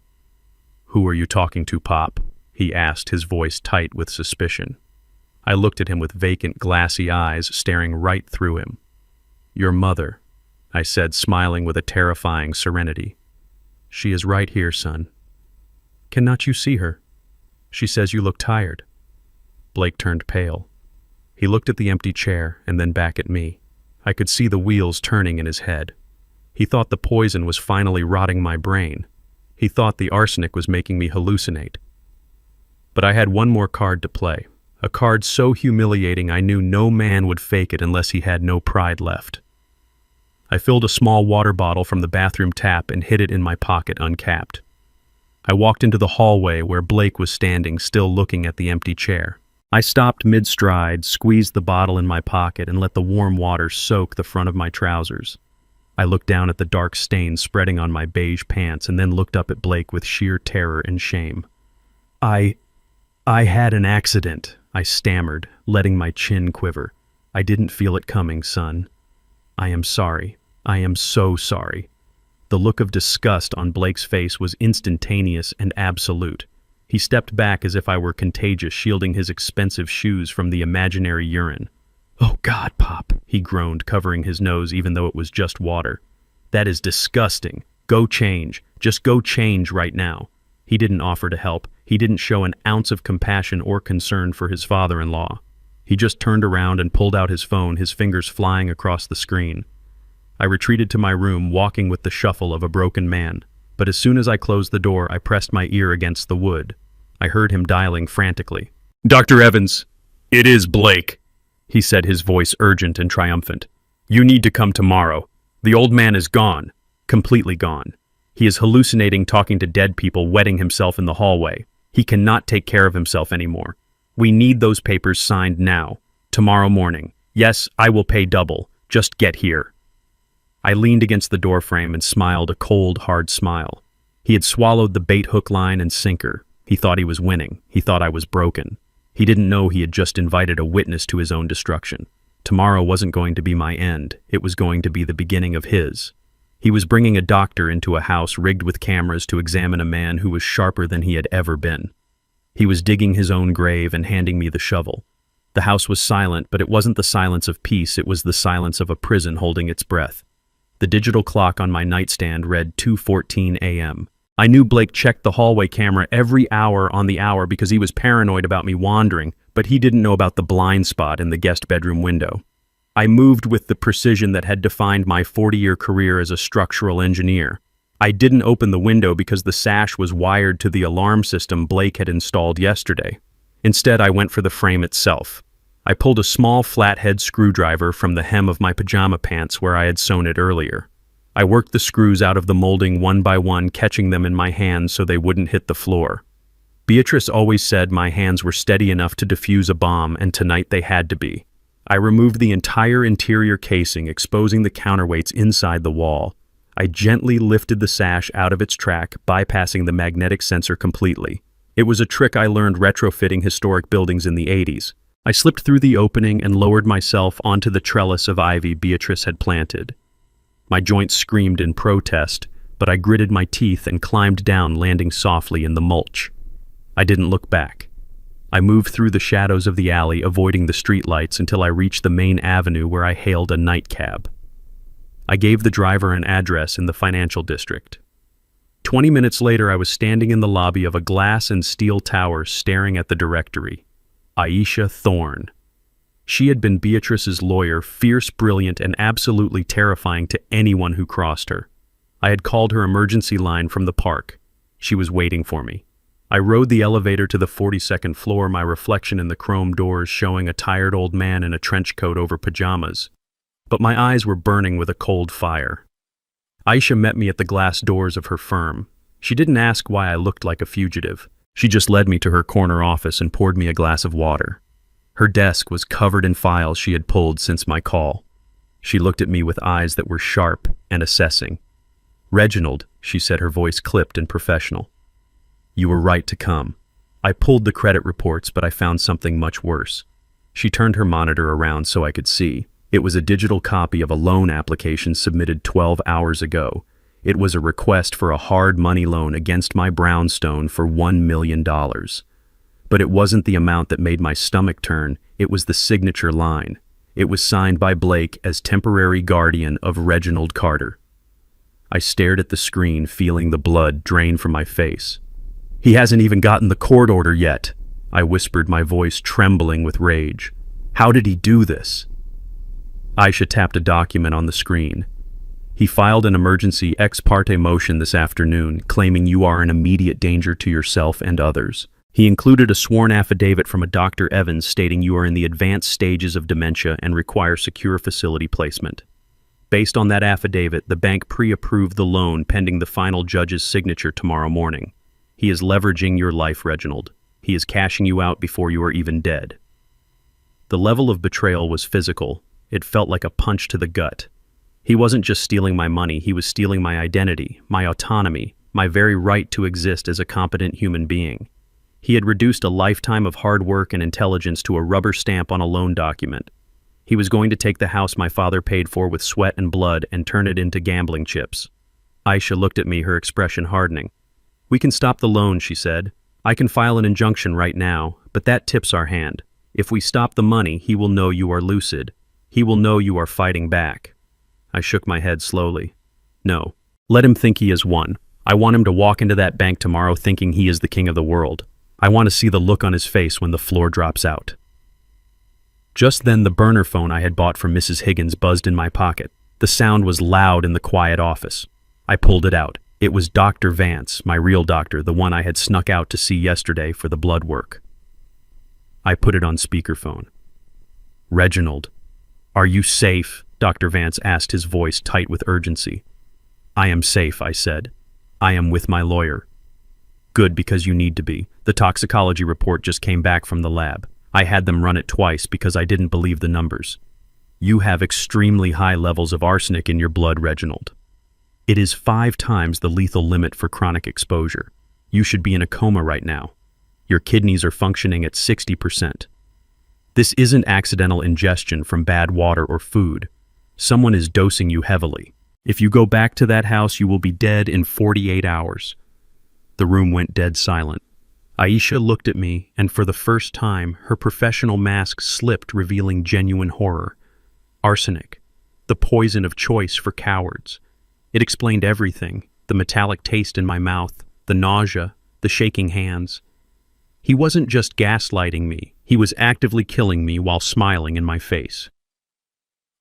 "Who are you talking to, Pop?" he asked, his voice tight with suspicion. I looked at him with vacant, glassy eyes staring right through him. "Your mother," I said, smiling with a terrifying serenity. "She is right here, son." "Cannot you see her? She says you look tired." Blake turned pale. He looked at the empty chair and then back at me. I could see the wheels turning in his head. He thought the poison was finally rotting my brain. He thought the arsenic was making me hallucinate. But I had one more card to play, a card so humiliating I knew no man would fake it unless he had no pride left. I filled a small water bottle from the bathroom tap and hid it in my pocket uncapped. I walked into the hallway where Blake was standing, still looking at the empty chair. I stopped mid-stride, squeezed the bottle in my pocket, and let the warm water soak the front of my trousers. I looked down at the dark stains spreading on my beige pants and then looked up at Blake with sheer terror and shame. I had an accident," I stammered, letting my chin quiver. "I didn't feel it coming, son. I am sorry. I am so sorry." The look of disgust on Blake's face was instantaneous and absolute. He stepped back as if I were contagious, shielding his expensive shoes from the imaginary urine. "Oh God, Pop," he groaned, covering his nose even though it was just water. "That is disgusting. Go change. Just go change right now." He didn't offer to help. He didn't show an ounce of compassion or concern for his father-in-law. He just turned around and pulled out his phone, his fingers flying across the screen. I retreated to my room, walking with the shuffle of a broken man. But as soon as I closed the door, I pressed my ear against the wood. I heard him dialing frantically. "Dr. Evans, it is Blake," he said, his voice urgent and triumphant. "You need to come tomorrow. The old man is gone. Completely gone. He is hallucinating, talking to dead people, wetting himself in the hallway. He cannot take care of himself anymore. We need those papers signed now. Tomorrow morning. Yes, I will pay double. Just get here." I leaned against the doorframe and smiled a cold, hard smile. He had swallowed the bait, hook, line, and sinker. He thought he was winning. He thought I was broken. He didn't know he had just invited a witness to his own destruction. Tomorrow wasn't going to be my end. It was going to be the beginning of his. He was bringing a doctor into a house rigged with cameras to examine a man who was sharper than he had ever been. He was digging his own grave and handing me the shovel. The house was silent, but it wasn't the silence of peace. It was the silence of a prison holding its breath. The digital clock on my nightstand read 2:14 a.m. I knew Blake checked the hallway camera every hour on the hour because he was paranoid about me wandering, but he didn't know about the blind spot in the guest bedroom window. I moved with the precision that had defined my 40-year career as a structural engineer. I didn't open the window because the sash was wired to the alarm system Blake had installed yesterday. Instead, I went for the frame itself. I pulled a small flathead screwdriver from the hem of my pajama pants where I had sewn it earlier. I worked the screws out of the molding one by one, catching them in my hands so they wouldn't hit the floor. Beatrice always said my hands were steady enough to defuse a bomb, and tonight they had to be. I removed the entire interior casing, exposing the counterweights inside the wall. I gently lifted the sash out of its track, bypassing the magnetic sensor completely. It was a trick I learned retrofitting historic buildings in the 80s. I slipped through the opening and lowered myself onto the trellis of ivy Beatrice had planted. My joints screamed in protest, but I gritted my teeth and climbed down, landing softly in the mulch. I didn't look back. I moved through the shadows of the alley, avoiding the streetlights until I reached the main avenue where I hailed a night cab. I gave the driver an address in the financial district. 20 minutes later, I was standing in the lobby of a glass and steel tower staring at the directory. Aisha Thorne. She had been Beatrice's lawyer, fierce, brilliant, and absolutely terrifying to anyone who crossed her. I had called her emergency line from the park. She was waiting for me. I rode the elevator to the 42nd floor, my reflection in the chrome doors showing a tired old man in a trench coat over pajamas. But my eyes were burning with a cold fire. Aisha met me at the glass doors of her firm. She didn't ask why I looked like a fugitive. She just led me to her corner office and poured me a glass of water. Her desk was covered in files she had pulled since my call. She looked at me with eyes that were sharp and assessing. "Reginald," she said, her voice clipped and professional. "You were right to come. I pulled the credit reports, but I found something much worse." She turned her monitor around so I could see. It was a digital copy of a loan application submitted 12 hours ago. It was a request for a hard money loan against my brownstone for $1 million. But it wasn't the amount that made my stomach turn, it was the signature line. It was signed by Blake as temporary guardian of Reginald Carter. I stared at the screen, feeling the blood drain from my face. "He hasn't even gotten the court order yet," I whispered, my voice trembling with rage. "How did he do this?" Aisha tapped a document on the screen. "He filed an emergency ex parte motion this afternoon, claiming you are an immediate danger to yourself and others. He included a sworn affidavit from a Dr. Evans stating you are in the advanced stages of dementia and require secure facility placement. Based on that affidavit, the bank pre-approved the loan pending the final judge's signature tomorrow morning. He is leveraging your life, Reginald. He is cashing you out before you are even dead." The level of betrayal was physical. It felt like a punch to the gut. He wasn't just stealing my money, he was stealing my identity, my autonomy, my very right to exist as a competent human being. He had reduced a lifetime of hard work and intelligence to a rubber stamp on a loan document. He was going to take the house my father paid for with sweat and blood and turn it into gambling chips. Aisha looked at me, her expression hardening. "We can stop the loan," she said. "I can file an injunction right now, but that tips our hand. If we stop the money, he will know you are lucid. He will know you are fighting back." I shook my head slowly. "No. Let him think he has won. I want him to walk into that bank tomorrow thinking he is the king of the world. I want to see the look on his face when the floor drops out." Just then, the burner phone I had bought from Mrs. Higgins buzzed in my pocket. The sound was loud in the quiet office. I pulled it out. It was Dr. Vance, my real doctor, the one I had snuck out to see yesterday for the blood work. I put it on speakerphone. "Reginald, are you safe?" Dr. Vance asked, his voice tight with urgency. "I am safe," I said. "I am with my lawyer." "Good, because you need to be. The toxicology report just came back from the lab. I had them run it twice because I didn't believe the numbers. You have extremely high levels of arsenic in your blood, Reginald. It is 5 times the lethal limit for chronic exposure. You should be in a coma right now. Your kidneys are functioning at 60%. This isn't accidental ingestion from bad water or food. Someone is dosing you heavily. If you go back to that house, you will be dead in 48 hours. The room went dead silent. Aisha looked at me, and for the first time, her professional mask slipped, revealing genuine horror. Arsenic, the poison of choice for cowards. It explained everything, the metallic taste in my mouth, the nausea, the shaking hands. He wasn't just gaslighting me, he was actively killing me while smiling in my face.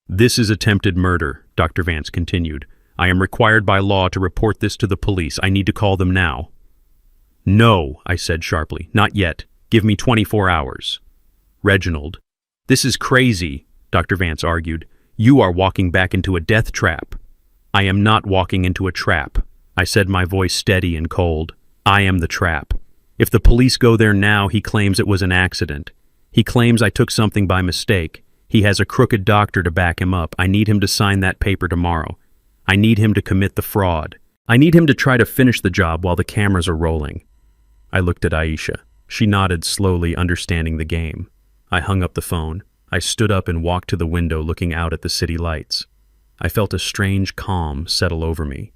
"This is attempted murder," Dr. Vance continued. "I am required by law to report this to the police. I need to call them now." "No," I said sharply. "Not yet. Give me 24 hours. "Reginald, this is crazy," Dr. Vance argued. "You are walking back into a death trap." "I am not walking into a trap," I said, my voice steady and cold. "I am the trap. If the police go there now, he claims it was an accident. He claims I took something by mistake. He has a crooked doctor to back him up. I need him to sign that paper tomorrow. I need him to commit the fraud. I need him to try to finish the job while the cameras are rolling." I looked at Aisha. She nodded slowly, understanding the game. I hung up the phone. I stood up and walked to the window, looking out at the city lights. I felt a strange calm settle over me.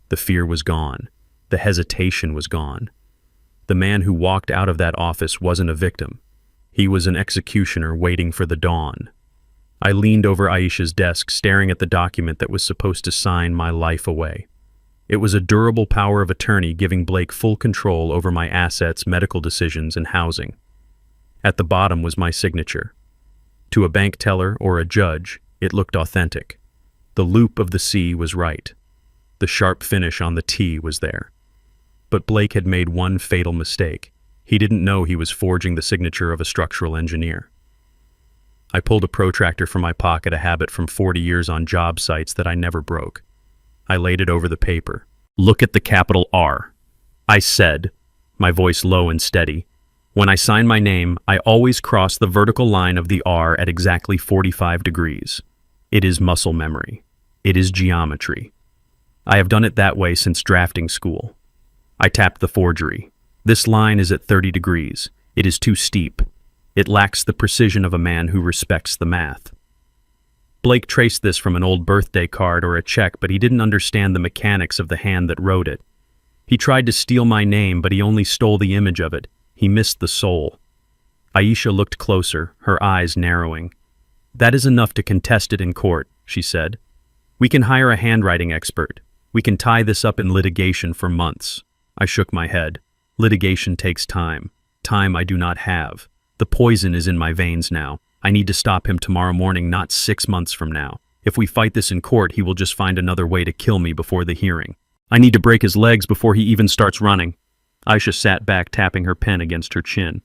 The fear was gone. The hesitation was gone. The man who walked out of that office wasn't a victim. He was an executioner waiting for the dawn. I leaned over Aisha's desk, staring at the document that was supposed to sign my life away. It was a durable power of attorney giving Blake full control over my assets, medical decisions, and housing. At the bottom was my signature. To a bank teller or a judge, it looked authentic. The loop of the C was right. The sharp finish on the T was there. But Blake had made one fatal mistake. He didn't know he was forging the signature of a structural engineer. I pulled a protractor from my pocket, a habit from 40 years on job sites that I never broke. I laid it over the paper. "Look at the capital R," I said, my voice low and steady. "When I sign my name, I always cross the vertical line of the R at exactly 45 degrees. It is muscle memory. It is geometry. I have done it that way since drafting school." I tapped the forgery. "This line is at 30 degrees. It is too steep. It lacks the precision of a man who respects the math." Blake traced this from an old birthday card or a check, but he didn't understand the mechanics of the hand that wrote it. He tried to steal my name, but he only stole the image of it. He missed the soul. Aisha looked closer, her eyes narrowing. "That is enough to contest it in court," she said. "We can hire a handwriting expert. We can tie this up in litigation for months." I shook my head. Litigation takes time. Time I do not have. The poison is in my veins now. I need to stop him tomorrow morning, not 6 months from now. If we fight this in court, he will just find another way to kill me before the hearing. I need to break his legs before he even starts running. Aisha sat back, tapping her pen against her chin.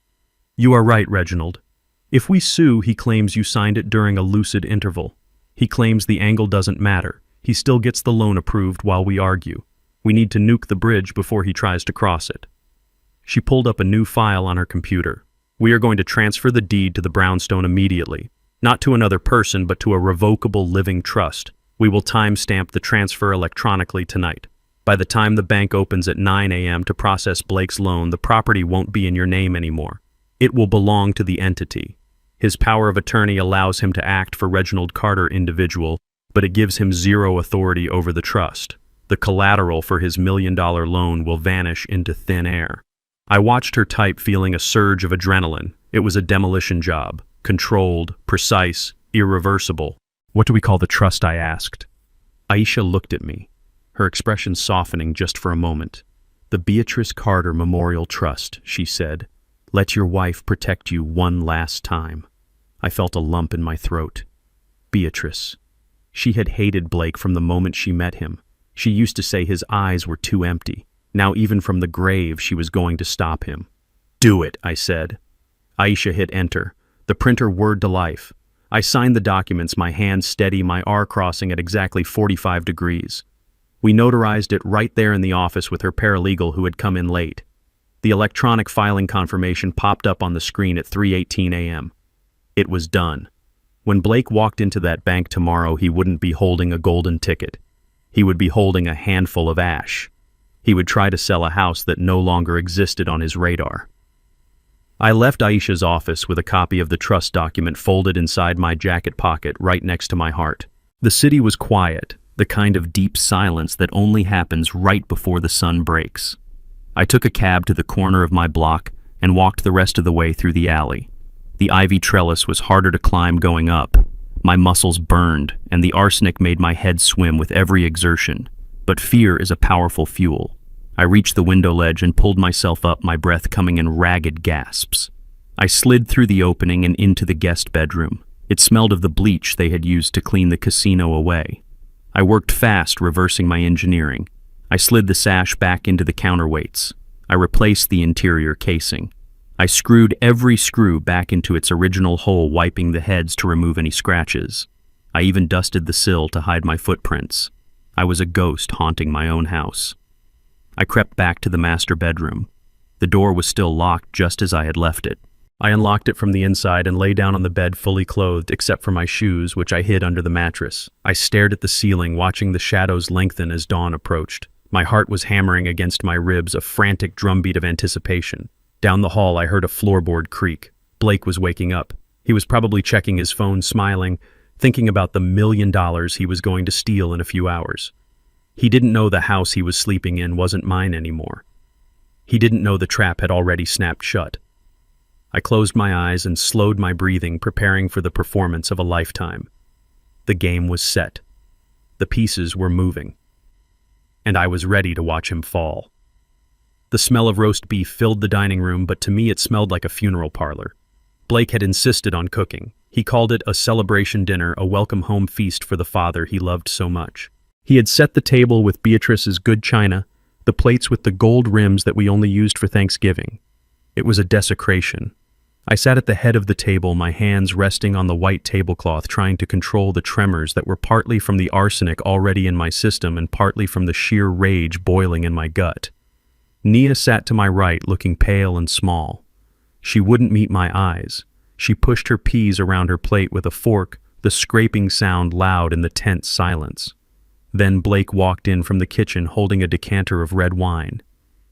"You are right, Reginald. If we sue, he claims you signed it during a lucid interval. He claims the angle doesn't matter. He still gets the loan approved while we argue. We need to nuke the bridge before he tries to cross it." She pulled up a new file on her computer. "We are going to transfer the deed to the brownstone immediately. Not to another person, but to a revocable living trust. We will timestamp the transfer electronically tonight. By the time the bank opens at 9 a.m. to process Blake's loan, the property won't be in your name anymore. It will belong to the entity. His power of attorney allows him to act for Reginald Carter individual, but it gives him zero authority over the trust. The collateral for his $1 million loan will vanish into thin air." I watched her type, feeling a surge of adrenaline. It was a demolition job. Controlled, precise, irreversible. "What do we call the trust?" I asked. Aisha looked at me, her expression softening just for a moment. "The Beatrice Carter Memorial Trust," she said. "Let your wife protect you one last time." I felt a lump in my throat. Beatrice. She had hated Blake from the moment she met him. She used to say his eyes were too empty. Now even from the grave she was going to stop him. "Do it," I said. Aisha hit enter. The printer whirred to life. I signed the documents, my hand steady, my R crossing at exactly 45 degrees. We notarized it right there in the office with her paralegal who had come in late. The electronic filing confirmation popped up on the screen at 3:18 a.m. It was done. When Blake walked into that bank tomorrow, he wouldn't be holding a golden ticket. He would be holding a handful of ash. He would try to sell a house that no longer existed on his radar. I left Aisha's office with a copy of the trust document folded inside my jacket pocket right next to my heart. The city was quiet, the kind of deep silence that only happens right before the sun breaks. I took a cab to the corner of my block and walked the rest of the way through the alley. The ivy trellis was harder to climb going up. My muscles burned, and the arsenic made my head swim with every exertion. But fear is a powerful fuel. I reached the window ledge and pulled myself up, my breath coming in ragged gasps. I slid through the opening and into the guest bedroom. It smelled of the bleach they had used to clean the casino away. I worked fast, reversing my engineering. I slid the sash back into the counterweights. I replaced the interior casing. I screwed every screw back into its original hole, wiping the heads to remove any scratches. I even dusted the sill to hide my footprints. I was a ghost haunting my own house. I crept back to the master bedroom. The door was still locked just as I had left it. I unlocked it from the inside and lay down on the bed fully clothed except for my shoes, which I hid under the mattress. I stared at the ceiling, watching the shadows lengthen as dawn approached. My heart was hammering against my ribs, a frantic drumbeat of anticipation. Down the hall, I heard a floorboard creak. Blake was waking up. He was probably checking his phone, smiling, thinking about the $1 million he was going to steal in a few hours. He didn't know the house he was sleeping in wasn't mine anymore. He didn't know the trap had already snapped shut. I closed my eyes and slowed my breathing, preparing for the performance of a lifetime. The game was set. The pieces were moving. And I was ready to watch him fall. The smell of roast beef filled the dining room, but to me it smelled like a funeral parlor. Blake had insisted on cooking. He called it a celebration dinner, a welcome home feast for the father he loved so much. He had set the table with Beatrice's good china, the plates with the gold rims that we only used for Thanksgiving. It was a desecration. I sat at the head of the table, my hands resting on the white tablecloth, trying to control the tremors that were partly from the arsenic already in my system and partly from the sheer rage boiling in my gut. Nia sat to my right, looking pale and small. She wouldn't meet my eyes. She pushed her peas around her plate with a fork, the scraping sound loud in the tense silence. Then Blake walked in from the kitchen holding a decanter of red wine.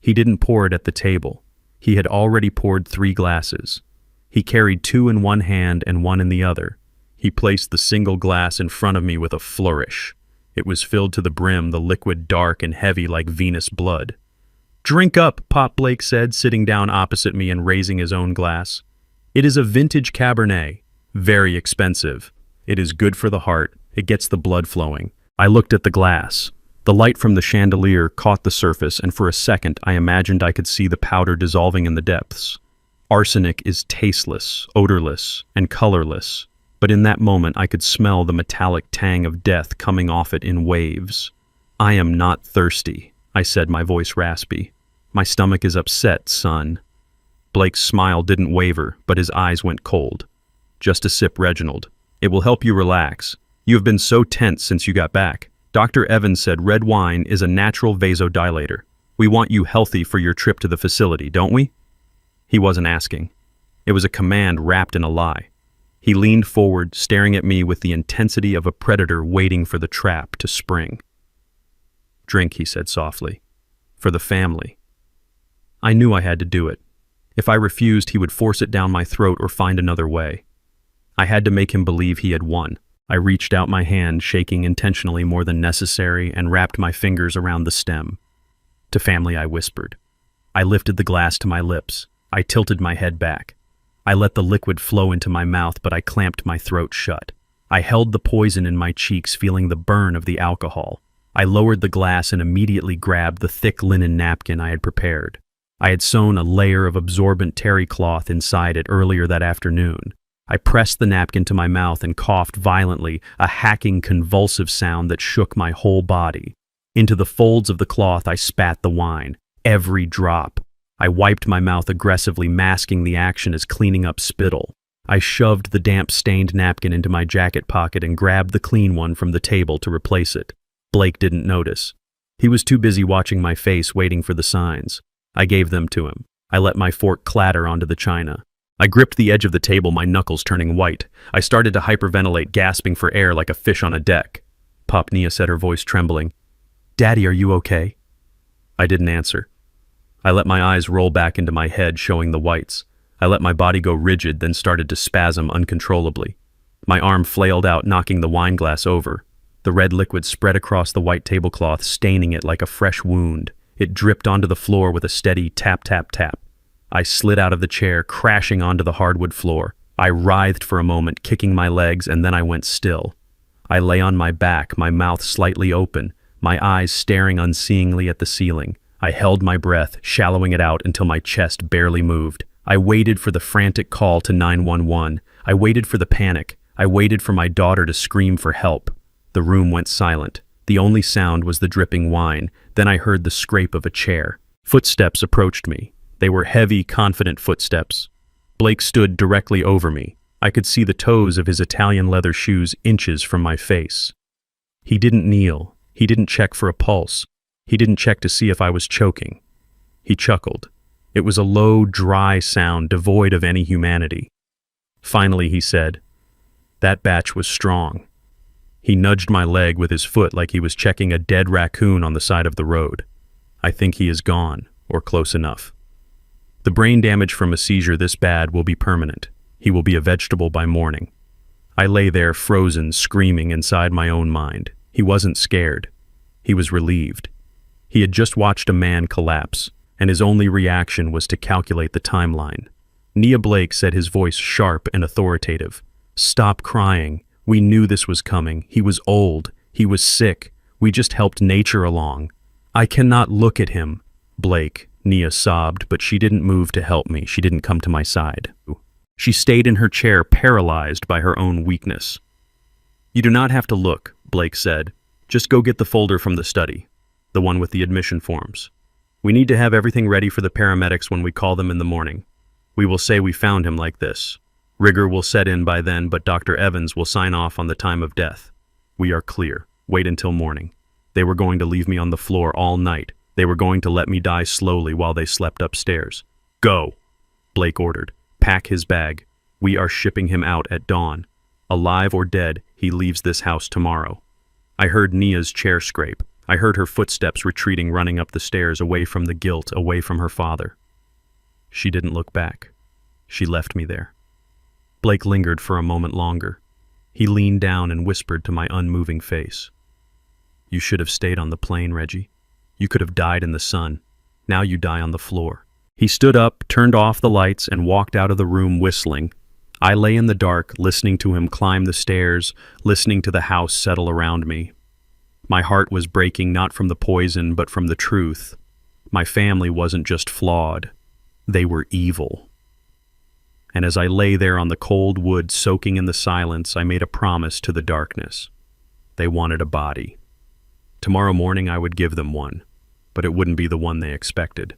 He didn't pour it at the table. He had already poured 3 glasses. He carried 2 in one hand and 1 in the other. He placed the single glass in front of me with a flourish. It was filled to the brim, the liquid dark and heavy like Venus blood. "Drink up," Pop Blake said, sitting down opposite me and raising his own glass. It is a vintage Cabernet, very expensive. It is good for the heart, it gets the blood flowing. I looked at the glass. The light from the chandelier caught the surface, and for a second I imagined I could see the powder dissolving in the depths. Arsenic is tasteless, odorless, and colorless, but in that moment I could smell the metallic tang of death coming off it in waves. "I am not thirsty," I said, my voice raspy. "My stomach is upset, son." Blake's smile didn't waver, but his eyes went cold. "Just a sip, Reginald. It will help you relax. You have been so tense since you got back. Dr. Evans said red wine is a natural vasodilator. We want you healthy for your trip to the facility, don't we?" He wasn't asking. It was a command wrapped in a lie. He leaned forward, staring at me with the intensity of a predator waiting for the trap to spring. "Drink," he said softly. "For the family." I knew I had to do it. If I refused, he would force it down my throat or find another way. I had to make him believe he had won. I reached out my hand, shaking intentionally more than necessary, and wrapped my fingers around the stem. "To family," I whispered. I lifted the glass to my lips. I tilted my head back. I let the liquid flow into my mouth, but I clamped my throat shut. I held the poison in my cheeks, feeling the burn of the alcohol. I lowered the glass and immediately grabbed the thick linen napkin I had prepared. I had sewn a layer of absorbent terry cloth inside it earlier that afternoon. I pressed the napkin to my mouth and coughed violently, a hacking, convulsive sound that shook my whole body. Into the folds of the cloth I spat the wine, every drop. I wiped my mouth aggressively, masking the action as cleaning up spittle. I shoved the damp, stained napkin into my jacket pocket and grabbed the clean one from the table to replace it. Blake didn't notice. He was too busy watching my face, waiting for the signs. I gave them to him. I let my fork clatter onto the china. I gripped the edge of the table, my knuckles turning white. I started to hyperventilate, gasping for air like a fish on a deck. "Pop," Nia said, her voice trembling. "Daddy, are you okay?" I didn't answer. I let my eyes roll back into my head, showing the whites. I let my body go rigid, then started to spasm uncontrollably. My arm flailed out, knocking the wine glass over. The red liquid spread across the white tablecloth, staining it like a fresh wound. It dripped onto the floor with a steady tap, tap, tap. I slid out of the chair, crashing onto the hardwood floor. I writhed for a moment, kicking my legs, and then I went still. I lay on my back, my mouth slightly open, my eyes staring unseeingly at the ceiling. I held my breath, shallowing it out until my chest barely moved. I waited for the frantic call to 911. I waited for the panic. I waited for my daughter to scream for help. The room went silent. The only sound was the dripping wine. Then I heard the scrape of a chair. Footsteps approached me. They were heavy, confident footsteps. Blake stood directly over me. I could see the toes of his Italian leather shoes inches from my face. He didn't kneel. He didn't check for a pulse. He didn't check to see if I was choking. He chuckled. It was a low, dry sound devoid of any humanity. Finally, he said, "That batch was strong." He nudged my leg with his foot like he was checking a dead raccoon on the side of the road. "I think he is gone, or close enough. The brain damage from a seizure this bad will be permanent. He will be a vegetable by morning." I lay there frozen, screaming inside my own mind. He wasn't scared. He was relieved. He had just watched a man collapse, and his only reaction was to calculate the timeline. Nia Blake said, his voice sharp and authoritative, "Stop crying. We knew this was coming. He was old. He was sick. We just helped nature along." "I cannot look at him, Blake," Nia sobbed, but she didn't move to help me. She didn't come to my side. She stayed in her chair, paralyzed by her own weakness. "You do not have to look," Blake said. "Just go get the folder from the study, the one with the admission forms. We need to have everything ready for the paramedics when we call them in the morning. We will say we found him like this. Rigor will set in by then, but Dr. Evans will sign off on the time of death. We are clear. Wait until morning." They were going to leave me on the floor all night. They were going to let me die slowly while they slept upstairs. "Go," Blake ordered. "Pack his bag. We are shipping him out at dawn. Alive or dead, he leaves this house tomorrow." I heard Nia's chair scrape. I heard her footsteps retreating, running up the stairs, away from the guilt, away from her father. She didn't look back. She left me there. Blake lingered for a moment longer. He leaned down and whispered to my unmoving face. "You should have stayed on the plane, Reggie. You could have died in the sun. Now you die on the floor. He stood up, turned off the lights, and walked out of the room whistling. I lay in the dark, listening to him climb the stairs, listening to the house settle around me. My heart was breaking not from the poison, but from the truth. My family wasn't just flawed. They were evil. And as I lay there on the cold wood, soaking in the silence, I made a promise to the darkness. They wanted a body. Tomorrow morning I would give them one, but it wouldn't be the one they expected.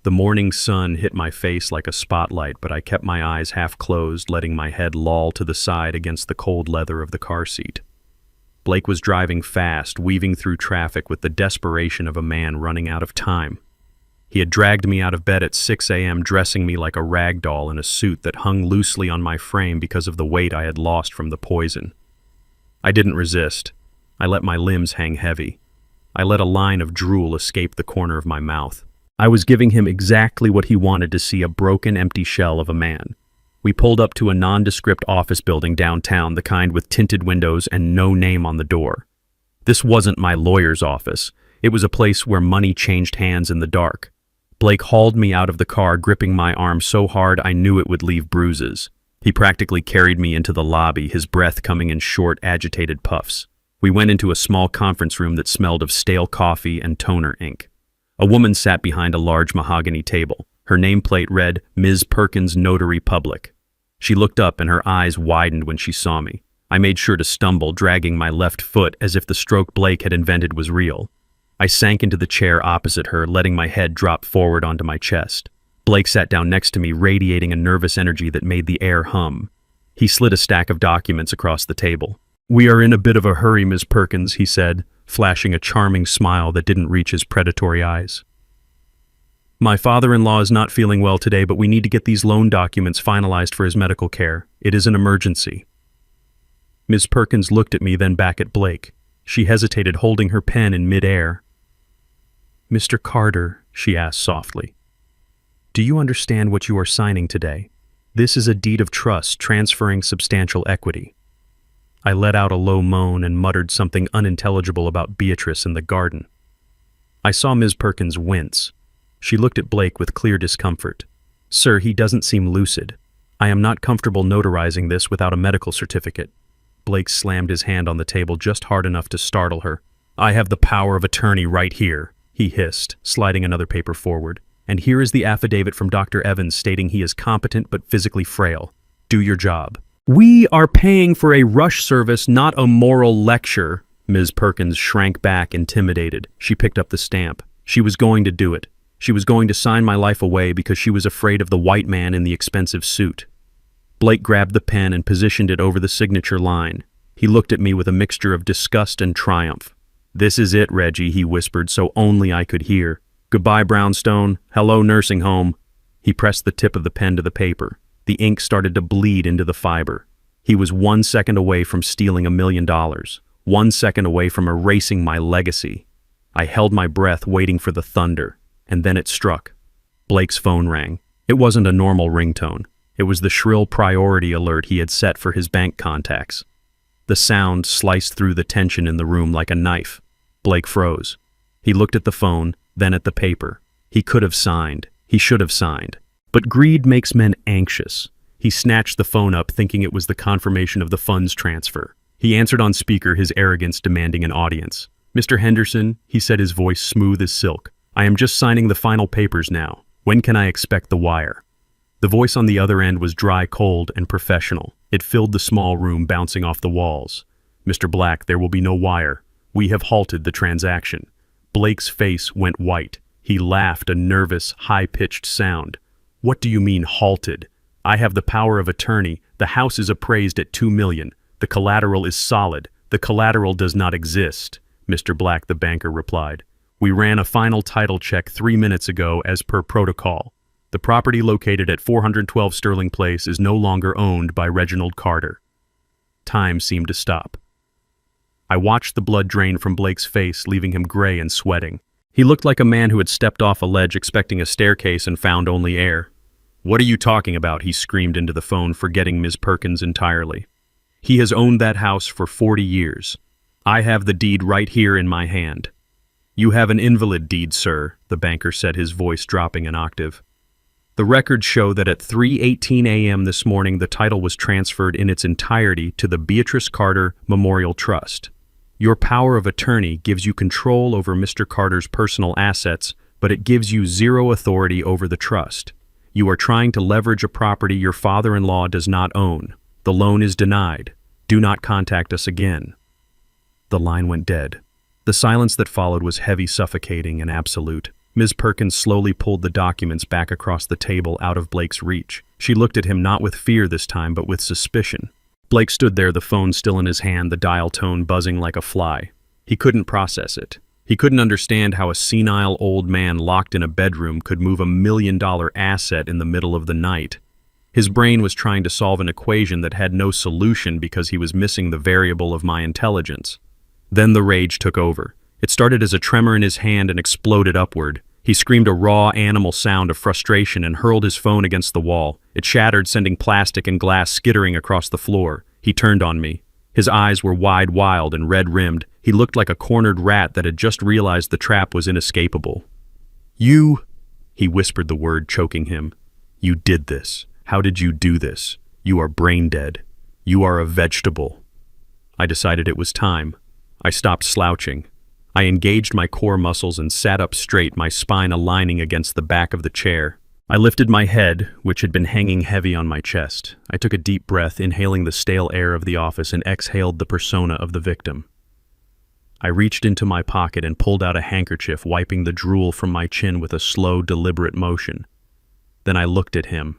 The morning sun hit my face like a spotlight, but I kept my eyes half closed, letting my head loll to the side against the cold leather of the car seat. Blake was driving fast, weaving through traffic with the desperation of a man running out of time. He had dragged me out of bed at 6 a.m., dressing me like a rag doll in a suit that hung loosely on my frame because of the weight I had lost from the poison. I didn't resist. I let my limbs hang heavy. I let a line of drool escape the corner of my mouth. I was giving him exactly what he wanted to see, a broken, empty shell of a man. We pulled up to a nondescript office building downtown, the kind with tinted windows and no name on the door. This wasn't my lawyer's office. It was a place where money changed hands in the dark. Blake hauled me out of the car, gripping my arm so hard I knew it would leave bruises. He practically carried me into the lobby, his breath coming in short, agitated puffs. We went into a small conference room that smelled of stale coffee and toner ink. A woman sat behind a large mahogany table. Her nameplate read, Ms. Perkins, Notary Public. She looked up and her eyes widened when she saw me. I made sure to stumble, dragging my left foot as if the stroke Blake had invented was real. I sank into the chair opposite her, letting my head drop forward onto my chest. Blake sat down next to me, radiating a nervous energy that made the air hum. He slid a stack of documents across the table. "We are in a bit of a hurry, Ms. Perkins," he said, flashing a charming smile that didn't reach his predatory eyes. "My father-in-law is not feeling well today, but we need to get these loan documents finalized for his medical care. It is an emergency." Ms. Perkins looked at me, then back at Blake. She hesitated, holding her pen in midair. "Mr. Carter," she asked softly, "do you understand what you are signing today? This is a deed of trust transferring substantial equity." I let out a low moan and muttered something unintelligible about Beatrice and the garden. I saw Ms. Perkins wince. She looked at Blake with clear discomfort. "Sir, he doesn't seem lucid. I am not comfortable notarizing this without a medical certificate." Blake slammed his hand on the table just hard enough to startle her. "I have the power of attorney right here," he hissed, sliding another paper forward. "And here is the affidavit from Dr. Evans stating he is competent but physically frail. Do your job." "We are paying for a rush service, not a moral lecture." Ms. Perkins shrank back, intimidated. She picked up the stamp. She was going to do it. She was going to sign my life away because she was afraid of the white man in the expensive suit. Blake grabbed the pen and positioned it over the signature line. He looked at me with a mixture of disgust and triumph. "This is it, Reggie," he whispered so only I could hear. "Goodbye, Brownstone. Hello, nursing home." He pressed the tip of the pen to the paper. The ink started to bleed into the fiber. He was 1 second away from stealing $1 million, 1 second away from erasing my legacy. I held my breath, waiting for the thunder, and then it struck. Blake's phone rang. It wasn't a normal ringtone. It was the shrill priority alert he had set for his bank contacts. The sound sliced through the tension in the room like a knife. Blake froze. He looked at the phone, then at the paper. He could have signed. He should have signed. But greed makes men anxious. He snatched the phone up, thinking it was the confirmation of the funds transfer. He answered on speaker, his arrogance demanding an audience. "Mr. Henderson," he said, his voice smooth as silk, "I am just signing the final papers now. When can I expect the wire?" The voice on the other end was dry, cold, and professional. It filled the small room, bouncing off the walls. "Mr. Black, there will be no wire. We have halted the transaction." Blake's face went white. He laughed, a nervous, high-pitched sound. "What do you mean, halted? I have the power of attorney. The house is appraised at $2 million. The collateral is solid. The collateral does not exist," Mr. Black, the banker, replied. "We ran a final title check 3 minutes ago as per protocol. The property located at 412 Sterling Place is no longer owned by Reginald Carter." Time seemed to stop. I watched the blood drain from Blake's face, leaving him gray and sweating. He looked like a man who had stepped off a ledge expecting a staircase and found only air. "What are you talking about?" he screamed into the phone, forgetting Ms. Perkins entirely. "He has owned that house for 40 years. I have the deed right here in my hand." "You have an invalid deed, sir," the banker said, his voice dropping an octave. The records show that at 3:18 a.m. this morning, the title was transferred in its entirety to the Beatrice Carter Memorial Trust. Your power of attorney gives you control over Mr. Carter's personal assets, but it gives you zero authority over the trust. You are trying to leverage a property your father-in-law does not own. The loan is denied. Do not contact us again. The line went dead. The silence that followed was heavy, suffocating, and absolute. Ms. Perkins slowly pulled the documents back across the table out of Blake's reach. She looked at him not with fear this time, but with suspicion. Blake stood there, the phone still in his hand, the dial tone buzzing like a fly. He couldn't process it. He couldn't understand how a senile old man locked in a bedroom could move $1 million asset in the middle of the night. His brain was trying to solve an equation that had no solution because he was missing the variable of my intelligence. Then the rage took over. It started as a tremor in his hand and exploded upward. He screamed a raw animal sound of frustration and hurled his phone against the wall. It shattered, sending plastic and glass skittering across the floor. He turned on me. His eyes were wide, wild, and red-rimmed. He looked like a cornered rat that had just realized the trap was inescapable. "You," he whispered the word, choking him. "You did this. How did you do this? You are brain dead. You are a vegetable." I decided it was time. I stopped slouching. I engaged my core muscles and sat up straight, my spine aligning against the back of the chair. I lifted my head, which had been hanging heavy on my chest. I took a deep breath, inhaling the stale air of the office, and exhaled the persona of the victim. I reached into my pocket and pulled out a handkerchief, wiping the drool from my chin with a slow, deliberate motion. Then I looked at him.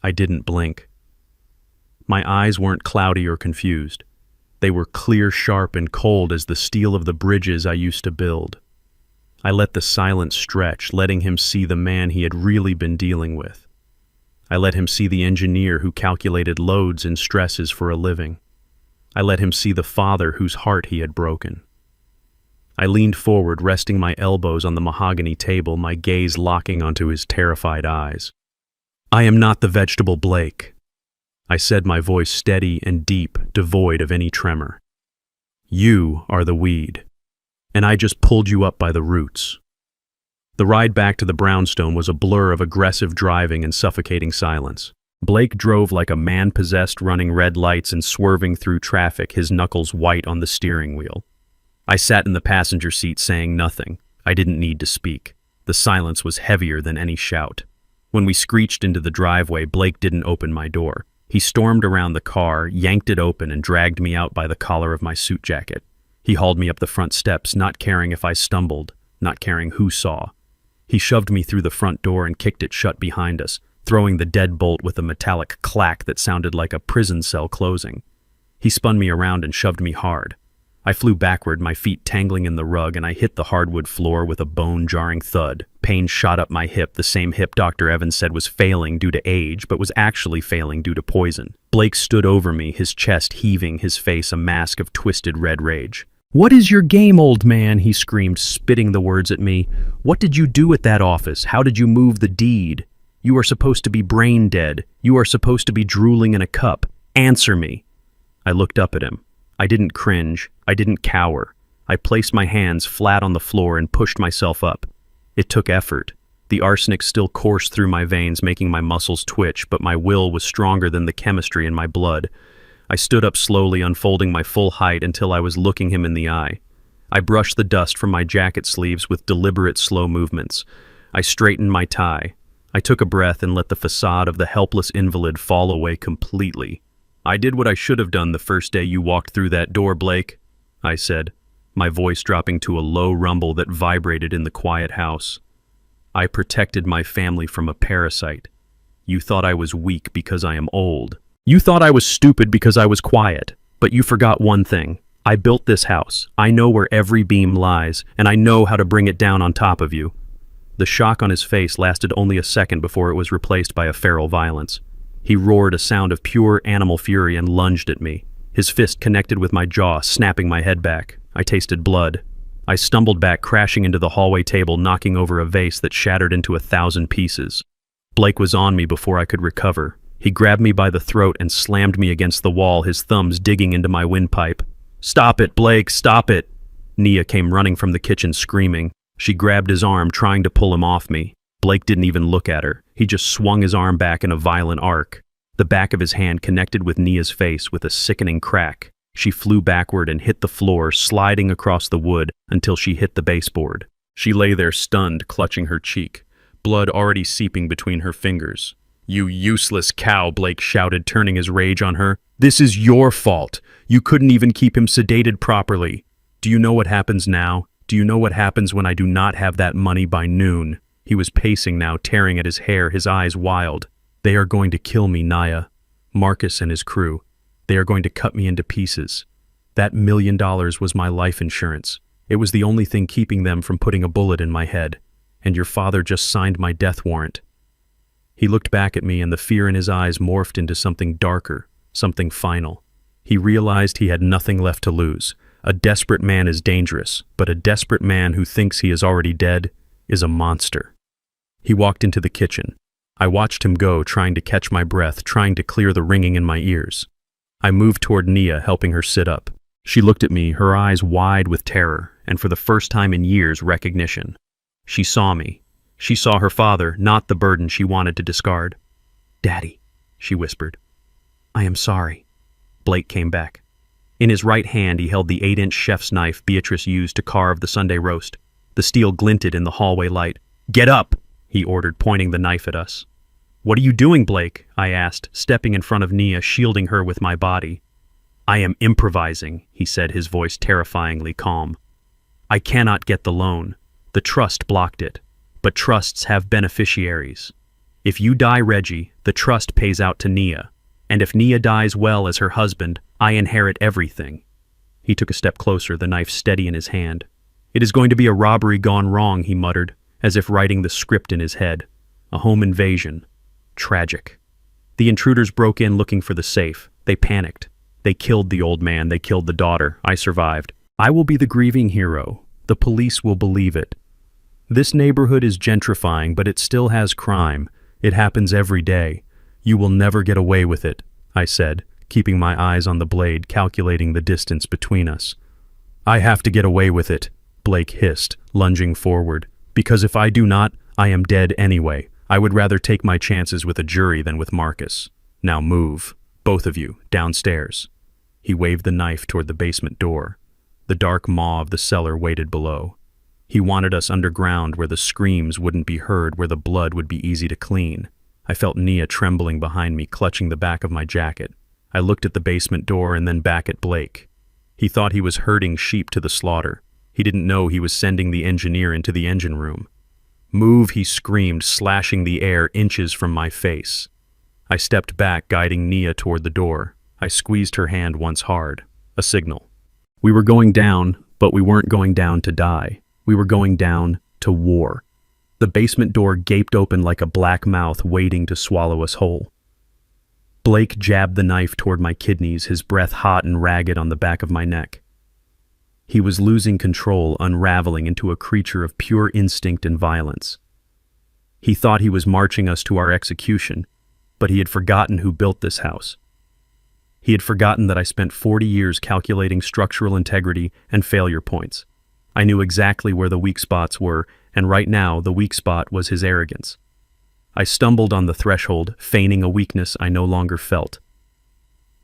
I didn't blink. My eyes weren't cloudy or confused. They were clear, sharp, and cold as the steel of the bridges I used to build. I let the silence stretch, letting him see the man he had really been dealing with. I let him see the engineer who calculated loads and stresses for a living. I let him see the father whose heart he had broken. I leaned forward, resting my elbows on the mahogany table, my gaze locking onto his terrified eyes. "I am not the vegetable, Blake," I said, my voice steady and deep, devoid of any tremor. "You are the weed, and I just pulled you up by the roots." The ride back to the brownstone was a blur of aggressive driving and suffocating silence. Blake drove like a man possessed, running red lights and swerving through traffic, his knuckles white on the steering wheel. I sat in the passenger seat saying nothing. I didn't need to speak. The silence was heavier than any shout. When we screeched into the driveway, Blake didn't open my door. He stormed around the car, yanked it open, and dragged me out by the collar of my suit jacket. He hauled me up the front steps, not caring if I stumbled, not caring who saw. He shoved me through the front door and kicked it shut behind us, throwing the deadbolt with a metallic clack that sounded like a prison cell closing. He spun me around and shoved me hard. I flew backward, my feet tangling in the rug, and I hit the hardwood floor with a bone-jarring thud. Pain shot up my hip, the same hip Dr. Evans said was failing due to age, but was actually failing due to poison. Blake stood over me, his chest heaving, his face a mask of twisted red rage. "What is your game, old man?" he screamed, spitting the words at me. "What did you do at that office? How did you move the deed? You are supposed to be brain dead. You are supposed to be drooling in a cup. Answer me." I looked up at him. I didn't cringe. I didn't cower. I placed my hands flat on the floor and pushed myself up. It took effort. The arsenic still coursed through my veins, making my muscles twitch, but my will was stronger than the chemistry in my blood. I stood up slowly, unfolding my full height until I was looking him in the eye. I brushed the dust from my jacket sleeves with deliberate, slow movements. I straightened my tie. I took a breath and let the facade of the helpless invalid fall away completely. "I did what I should have done the first day you walked through that door, Blake," I said, my voice dropping to a low rumble that vibrated in the quiet house. "I protected my family from a parasite. You thought I was weak because I am old. You thought I was stupid because I was quiet. But you forgot one thing. I built this house. I know where every beam lies, and I know how to bring it down on top of you." The shock on his face lasted only a second before it was replaced by a feral violence. He roared a sound of pure animal fury and lunged at me. His fist connected with my jaw, snapping my head back. I tasted blood. I stumbled back, crashing into the hallway table, knocking over a vase that shattered into 1,000 pieces. Blake was on me before I could recover. He grabbed me by the throat and slammed me against the wall, his thumbs digging into my windpipe. "Stop it, Blake, stop it!" Nia came running from the kitchen screaming. She grabbed his arm, trying to pull him off me. Blake didn't even look at her. He just swung his arm back in a violent arc. The back of his hand connected with Nia's face with a sickening crack. She flew backward and hit the floor, sliding across the wood until she hit the baseboard. She lay there stunned, clutching her cheek, blood already seeping between her fingers. "You useless cow," Blake shouted, turning his rage on her. "This is your fault. You couldn't even keep him sedated properly. Do you know what happens now? Do you know what happens when I do not have that money by noon?" He was pacing now, tearing at his hair, his eyes wild. "They are going to kill me, Nia. Marcus and his crew. They are going to cut me into pieces. That $1 million was my life insurance. It was the only thing keeping them from putting a bullet in my head. And your father just signed my death warrant." He looked back at me, and the fear in his eyes morphed into something darker, something final. He realized he had nothing left to lose. A desperate man is dangerous, but a desperate man who thinks he is already dead is a monster. He walked into the kitchen. I watched him go, trying to catch my breath, trying to clear the ringing in my ears. I moved toward Nia, helping her sit up. She looked at me, her eyes wide with terror, and for the first time in years, recognition. She saw me. She saw her father, not the burden she wanted to discard. "Daddy," she whispered. "I am sorry." Blake came back. In his right hand, he held the 8-inch chef's knife Beatrice used to carve the Sunday roast. The steel glinted in the hallway light. "Get up!" he ordered, pointing the knife at us. "What are you doing, Blake?" I asked, stepping in front of Nia, shielding her with my body. "I am improvising," he said, his voice terrifyingly calm. "I cannot get the loan. The trust blocked it. But trusts have beneficiaries. If you die, Reggie, the trust pays out to Nia. And if Nia dies well as her husband, I inherit everything." He took a step closer, the knife steady in his hand. "It is going to be a robbery gone wrong," he muttered, as if writing the script in his head. "A home invasion. Tragic." The intruders broke in looking for the safe. They panicked. They killed the old man. They killed the daughter. I survived. I will be the grieving hero. The police will believe it. This neighborhood is gentrifying, but it still has crime. It happens every day. You will never get away with it, I said, keeping my eyes on the blade, calculating the distance between us. "I have to get away with it," Blake hissed, lunging forward. "Because if I do not, I am dead anyway. I would rather take my chances with a jury than with Marcus. Now move, both of you, downstairs." He waved the knife toward the basement door. The dark maw of the cellar waited below. He wanted us underground where the screams wouldn't be heard, where the blood would be easy to clean. I felt Nia trembling behind me, clutching the back of my jacket. I looked at the basement door and then back at Blake. He thought he was herding sheep to the slaughter. He didn't know he was sending the engineer into the engine room. "Move," he screamed, slashing the air inches from my face. I stepped back, guiding Nia toward the door. I squeezed her hand once hard. A signal. We were going down, but we weren't going down to die. We were going down to war. The basement door gaped open like a black mouth waiting to swallow us whole. Blake jabbed the knife toward my kidneys, his breath hot and ragged on the back of my neck. He was losing control, unraveling into a creature of pure instinct and violence. He thought he was marching us to our execution, but he had forgotten who built this house. He had forgotten that I spent 40 years calculating structural integrity and failure points. I knew exactly where the weak spots were, and right now the weak spot was his arrogance. I stumbled on the threshold, feigning a weakness I no longer felt.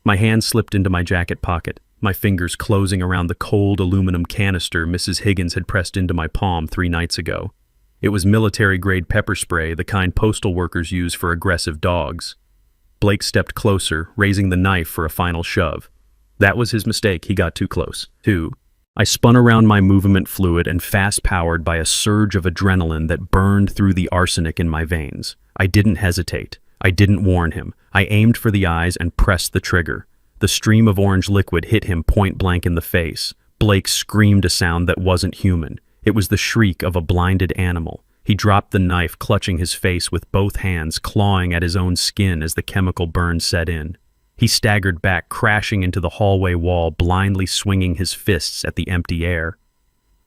My hand slipped into my jacket pocket, my fingers closing around the cold aluminum canister Mrs. Higgins had pressed into my palm 3 nights ago. It was military-grade pepper spray, the kind postal workers use for aggressive dogs. Blake stepped closer, raising the knife for a final shove. That was his mistake. He got too close. I spun around my movement fluid and fast-powered by a surge of adrenaline that burned through the arsenic in my veins. I didn't hesitate. I didn't warn him. I aimed for the eyes and pressed the trigger. The stream of orange liquid hit him point-blank in the face. Blake screamed a sound that wasn't human. It was the shriek of a blinded animal. He dropped the knife, clutching his face with both hands, clawing at his own skin as the chemical burn set in. He staggered back, crashing into the hallway wall, blindly swinging his fists at the empty air.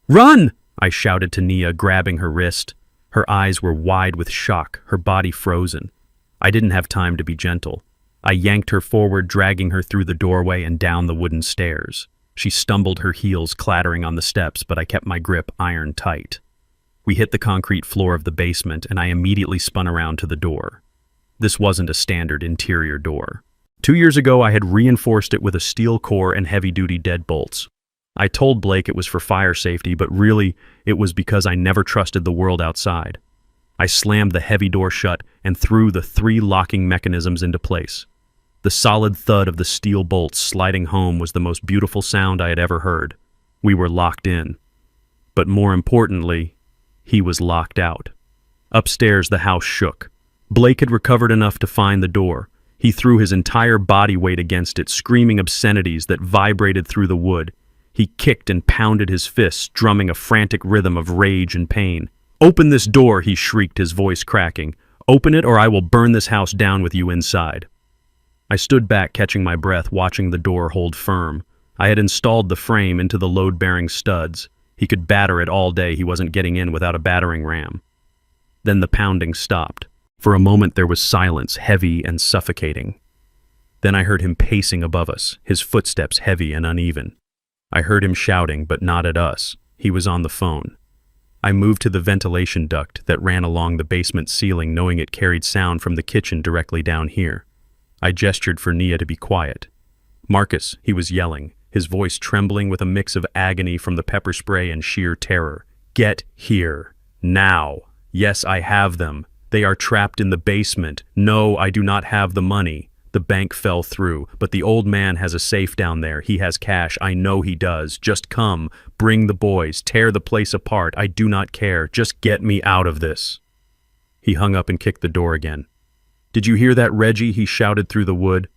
"Run!" I shouted to Nia, grabbing her wrist. Her eyes were wide with shock, her body frozen. I didn't have time to be gentle. I yanked her forward, dragging her through the doorway and down the wooden stairs. She stumbled, her heels clattering on the steps, but I kept my grip iron tight. We hit the concrete floor of the basement, and I immediately spun around to the door. This wasn't a standard interior door. 2 years ago, I had reinforced it with a steel core and heavy-duty deadbolts. I told Blake it was for fire safety, but really, it was because I never trusted the world outside. I slammed the heavy door shut and threw the 3 locking mechanisms into place. The solid thud of the steel bolts sliding home was the most beautiful sound I had ever heard. We were locked in. But more importantly, he was locked out. Upstairs, the house shook. Blake had recovered enough to find the door. He threw his entire body weight against it, screaming obscenities that vibrated through the wood. He kicked and pounded his fists, drumming a frantic rhythm of rage and pain. "Open this door," he shrieked, his voice cracking. "Open it or I will burn this house down with you inside." I stood back, catching my breath, watching the door hold firm. I had installed the frame into the load-bearing studs. He could batter it all day. He wasn't getting in without a battering ram. Then the pounding stopped. For a moment there was silence, heavy and suffocating. Then I heard him pacing above us, his footsteps heavy and uneven. I heard him shouting, but not at us. He was on the phone. I moved to the ventilation duct that ran along the basement ceiling, knowing it carried sound from the kitchen directly down here. I gestured for Nia to be quiet. "Marcus," he was yelling, his voice trembling with a mix of agony from the pepper spray and sheer terror. "Get here. Now. Yes, I have them. They are trapped in the basement. No, I do not have the money. The bank fell through, but the old man has a safe down there. He has cash. I know he does. Just come. Bring the boys. Tear the place apart. I do not care. Just get me out of this." He hung up and kicked the door again. "Did you hear that, Reggie?" he shouted through the wood.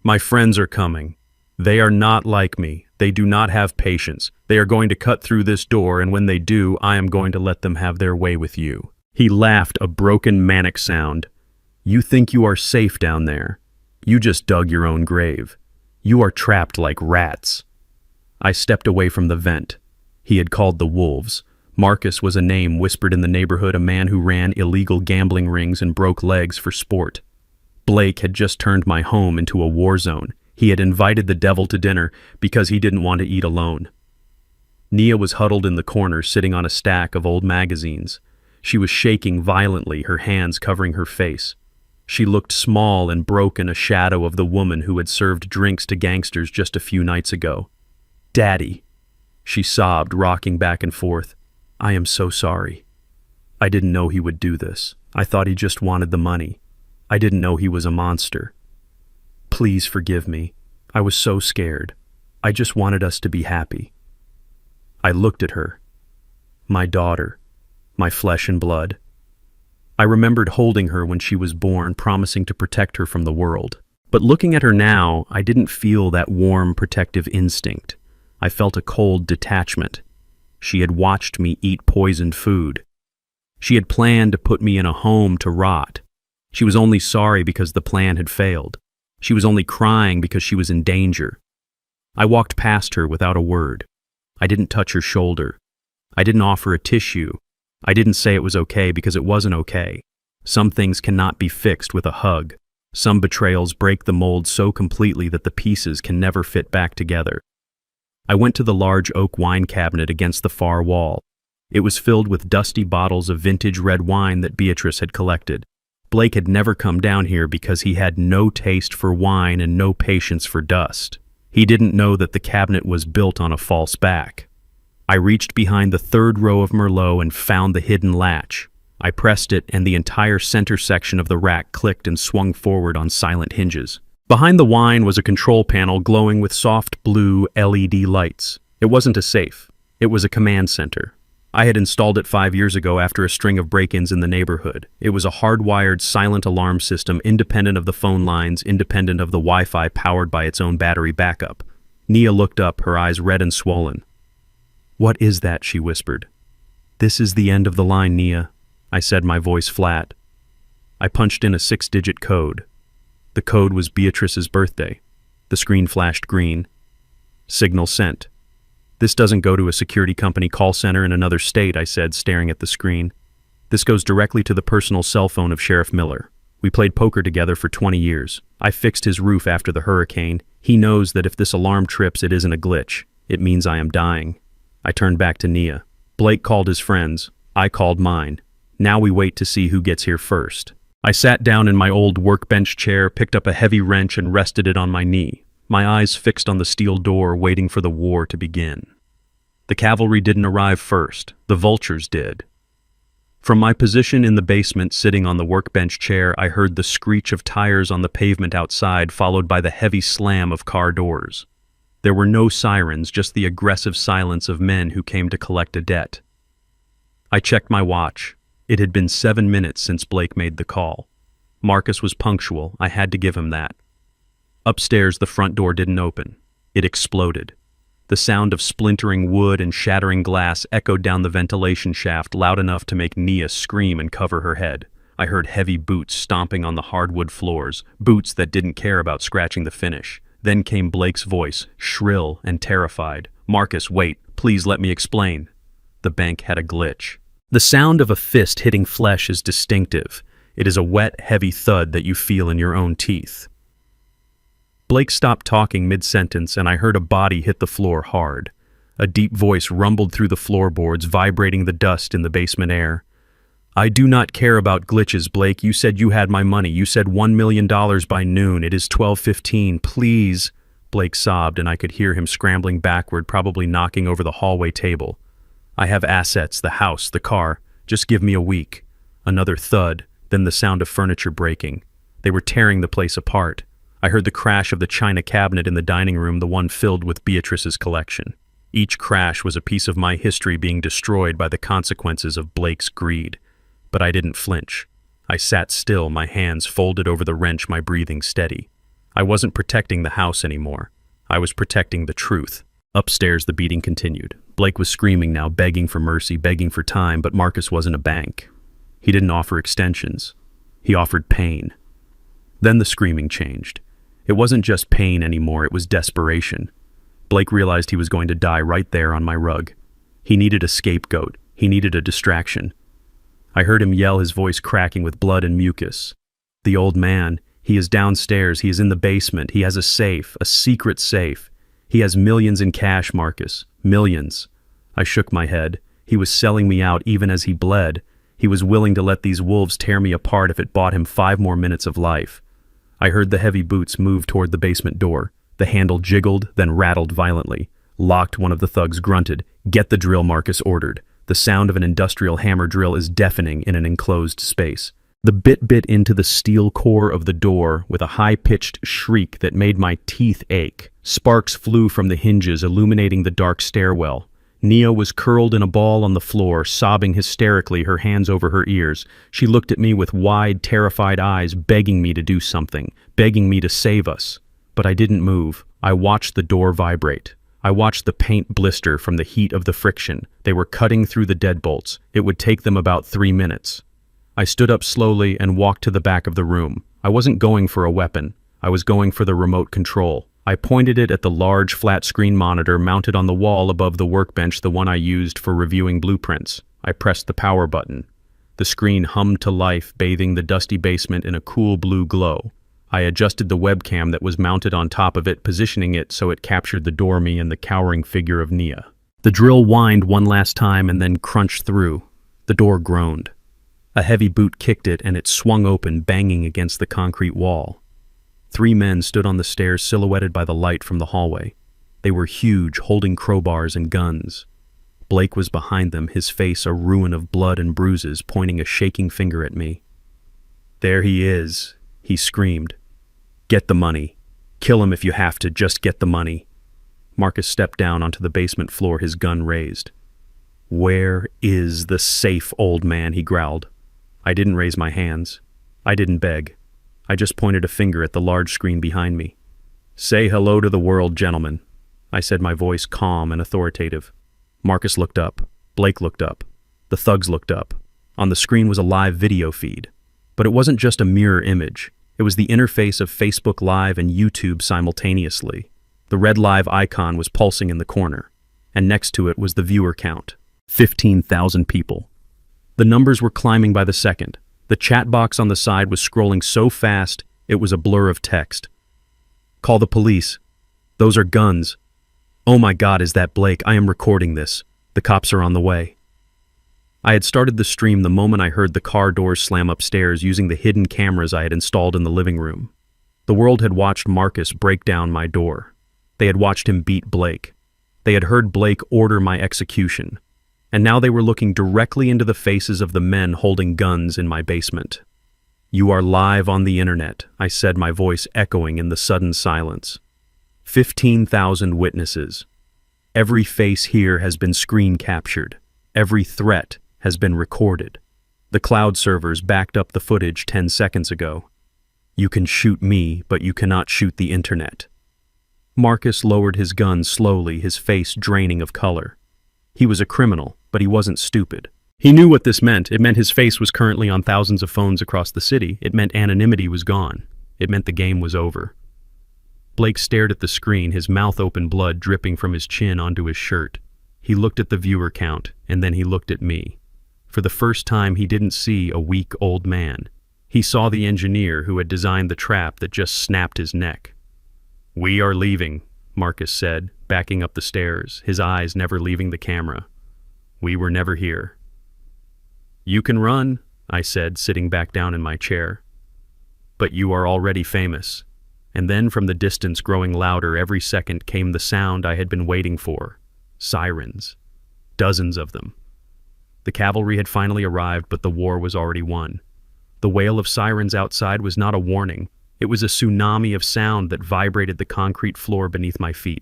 "My friends are coming. They are not like me. They do not have patience. They are going to cut through this door, and when they do, I am going to let them have their way with you." He laughed, a broken, manic sound. "You think you are safe down there? You just dug your own grave. You are trapped like rats." I stepped away from the vent. He had called the wolves. Marcus was a name whispered in the neighborhood, a man who ran illegal gambling rings and broke legs for sport. Blake had just turned my home into a war zone. He had invited the devil to dinner because he didn't want to eat alone. Nia was huddled in the corner, sitting on a stack of old magazines. She was shaking violently, her hands covering her face. She looked small and broken, a shadow of the woman who had served drinks to gangsters just a few nights ago. "Daddy," she sobbed, rocking back and forth. "I am so sorry. I didn't know he would do this. I thought he just wanted the money. I didn't know he was a monster. Please forgive me. I was so scared. I just wanted us to be happy." I looked at her. My daughter. My flesh and blood. I remembered holding her when she was born, promising to protect her from the world. But looking at her now, I didn't feel that warm, protective instinct. I felt a cold detachment. She had watched me eat poisoned food. She had planned to put me in a home to rot. She was only sorry because the plan had failed. She was only crying because she was in danger. I walked past her without a word. I didn't touch her shoulder. I didn't offer a tissue. I didn't say it was okay because it wasn't okay. Some things cannot be fixed with a hug. Some betrayals break the mold so completely that the pieces can never fit back together. I went to the large oak wine cabinet against the far wall. It was filled with dusty bottles of vintage red wine that Beatrice had collected. Blake had never come down here because he had no taste for wine and no patience for dust. He didn't know that the cabinet was built on a false back. I reached behind the third row of Merlot and found the hidden latch. I pressed it, and the entire center section of the rack clicked and swung forward on silent hinges. Behind the wine was a control panel glowing with soft blue LED lights. It wasn't a safe. It was a command center. I had installed it 5 years ago after a string of break-ins in the neighborhood. It was a hardwired, silent alarm system, independent of the phone lines, independent of the Wi-Fi, powered by its own battery backup. Nia looked up, her eyes red and swollen. "What is that?" she whispered. "This is the end of the line, Nia," I said, my voice flat. I punched in a 6-digit code. The code was Beatrice's birthday. The screen flashed green. Signal sent. "This doesn't go to a security company call center in another state," I said, staring at the screen. "This goes directly to the personal cell phone of Sheriff Miller. We played poker together for 20 years. I fixed his roof after the hurricane. He knows that if this alarm trips, it isn't a glitch. It means I am dying." I turned back to Nia. "Blake called his friends. I called mine. Now we wait to see who gets here first. I sat down in my old workbench chair, picked up a heavy wrench and rested it on my knee, my eyes fixed on the steel door, waiting for the war to begin. The cavalry didn't arrive first, the vultures did. From my position in the basement, sitting on the workbench chair, I heard the screech of tires on the pavement outside, followed by the heavy slam of car doors. There were no sirens, just the aggressive silence of men who came to collect a debt. I checked my watch. It had been 7 minutes since Blake made the call. Marcus was punctual, I had to give him that. Upstairs, the front door didn't open. It exploded. The sound of splintering wood and shattering glass echoed down the ventilation shaft, loud enough to make Nia scream and cover her head. I heard heavy boots stomping on the hardwood floors, boots that didn't care about scratching the finish. Then came Blake's voice, shrill and terrified. "Marcus, wait, please let me explain." The bank had a glitch. The sound of a fist hitting flesh is distinctive. It is a wet, heavy thud that you feel in your own teeth. Blake stopped talking mid-sentence, and I heard a body hit the floor hard. A deep voice rumbled through the floorboards, vibrating the dust in the basement air. "I do not care about glitches, Blake. You said you had my money. You said $1 million by noon. It is 12:15. Please." Blake sobbed, and I could hear him scrambling backward, probably knocking over the hallway table. "I have assets, the house, the car. Just give me a week." Another thud, then the sound of furniture breaking. They were tearing the place apart. I heard the crash of the china cabinet in the dining room, the one filled with Beatrice's collection. Each crash was a piece of my history being destroyed by the consequences of Blake's greed. But I didn't flinch. I sat still, my hands folded over the wrench, my breathing steady. I wasn't protecting the house anymore. I was protecting the truth. Upstairs, the beating continued. Blake was screaming now, begging for mercy, begging for time, but Marcus wasn't a bank. He didn't offer extensions. He offered pain. Then the screaming changed. It wasn't just pain anymore, it was desperation. Blake realized he was going to die right there on my rug. He needed a scapegoat. He needed a distraction. I heard him yell, his voice cracking with blood and mucus. The old man, he is downstairs, he is in the basement, he has a safe, a secret safe. He has millions in cash, Marcus. Millions. I shook my head. He was selling me out even as he bled. He was willing to let these wolves tear me apart if it bought him 5 more minutes of life. I heard the heavy boots move toward the basement door. The handle jiggled, then rattled violently. Locked, one of the thugs grunted. "Get the drill," Marcus ordered. The sound of an industrial hammer drill is deafening in an enclosed space. The bit into the steel core of the door with a high-pitched shriek that made my teeth ache. Sparks flew from the hinges, illuminating the dark stairwell. Nia was curled in a ball on the floor, sobbing hysterically, her hands over her ears. She looked at me with wide, terrified eyes, begging me to do something, begging me to save us. But I didn't move. I watched the door vibrate. I watched the paint blister from the heat of the friction. They were cutting through the deadbolts. It would take them about 3 minutes. I stood up slowly and walked to the back of the room. I wasn't going for a weapon. I was going for the remote control. I pointed it at the large flat-screen monitor mounted on the wall above the workbench, the one I used for reviewing blueprints. I pressed the power button. The screen hummed to life, bathing the dusty basement in a cool blue glow. I adjusted the webcam that was mounted on top of it, positioning it so it captured the doorme and the cowering figure of Nia. The drill whined one last time and then crunched through. The door groaned. A heavy boot kicked it, and it swung open, banging against the concrete wall. 3 men stood on the stairs, silhouetted by the light from the hallway. They were huge, holding crowbars and guns. Blake was behind them, his face a ruin of blood and bruises, pointing a shaking finger at me. "There he is," he screamed. "Get the money. Kill him if you have to, just get the money." Marcus stepped down onto the basement floor, his gun raised. "Where is the safe, old man?" he growled. I didn't raise my hands. I didn't beg. I just pointed a finger at the large screen behind me. "Say hello to the world, gentlemen," I said, my voice calm and authoritative. Marcus looked up. Blake looked up. The thugs looked up. On the screen was a live video feed. But it wasn't just a mirror image. It was the interface of Facebook Live and YouTube simultaneously. The red live icon was pulsing in the corner, and next to it was the viewer count. 15,000 people. The numbers were climbing by the second. The chat box on the side was scrolling so fast, it was a blur of text. "Call the police. Those are guns. Oh my God, is that Blake? I am recording this. The cops are on the way." I had started the stream the moment I heard the car doors slam upstairs using the hidden cameras I had installed in the living room. The world had watched Marcus break down my door. They had watched him beat Blake. They had heard Blake order my execution. And now they were looking directly into the faces of the men holding guns in my basement. "You are live on the internet," I said, my voice echoing in the sudden silence. 15,000 witnesses. Every face here has been screen captured. Every threat has been recorded. The cloud servers backed up the footage 10 seconds ago. You can shoot me, but you cannot shoot the internet. Marcus lowered his gun slowly, his face draining of color. He was a criminal, but he wasn't stupid. He knew what this meant. It meant his face was currently on thousands of phones across the city. It meant anonymity was gone. It meant the game was over. Blake stared at the screen, his mouth open, blood dripping from his chin onto his shirt. He looked at the viewer count, and then he looked at me. For the first time, he didn't see a weak old man. He saw the engineer who had designed the trap that just snapped his neck. "We are leaving," Marcus said, backing up the stairs, his eyes never leaving the camera. "We were never here." "You can run," I said, sitting back down in my chair. "But you are already famous." And then from the distance, growing louder every second, came the sound I had been waiting for. Sirens. Dozens of them. The cavalry had finally arrived, but the war was already won. The wail of sirens outside was not a warning. It was a tsunami of sound that vibrated the concrete floor beneath my feet.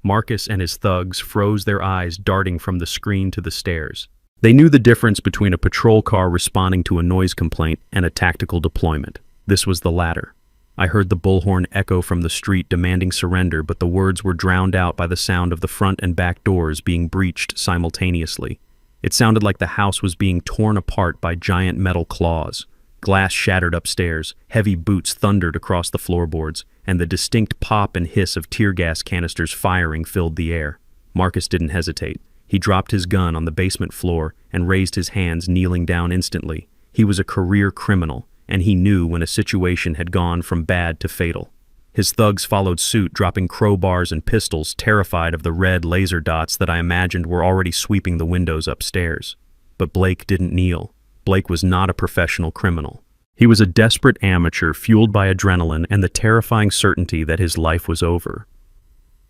Marcus and his thugs froze, their eyes darting from the screen to the stairs. They knew the difference between a patrol car responding to a noise complaint and a tactical deployment. This was the latter. I heard the bullhorn echo from the street demanding surrender, but the words were drowned out by the sound of the front and back doors being breached simultaneously. It sounded like the house was being torn apart by giant metal claws. Glass shattered upstairs, heavy boots thundered across the floorboards, and the distinct pop and hiss of tear gas canisters firing filled the air. Marcus didn't hesitate. He dropped his gun on the basement floor and raised his hands, kneeling down instantly. He was a career criminal, and he knew when a situation had gone from bad to fatal. His thugs followed suit, dropping crowbars and pistols, terrified of the red laser dots that I imagined were already sweeping the windows upstairs. But Blake didn't kneel. Blake was not a professional criminal. He was a desperate amateur fueled by adrenaline and the terrifying certainty that his life was over.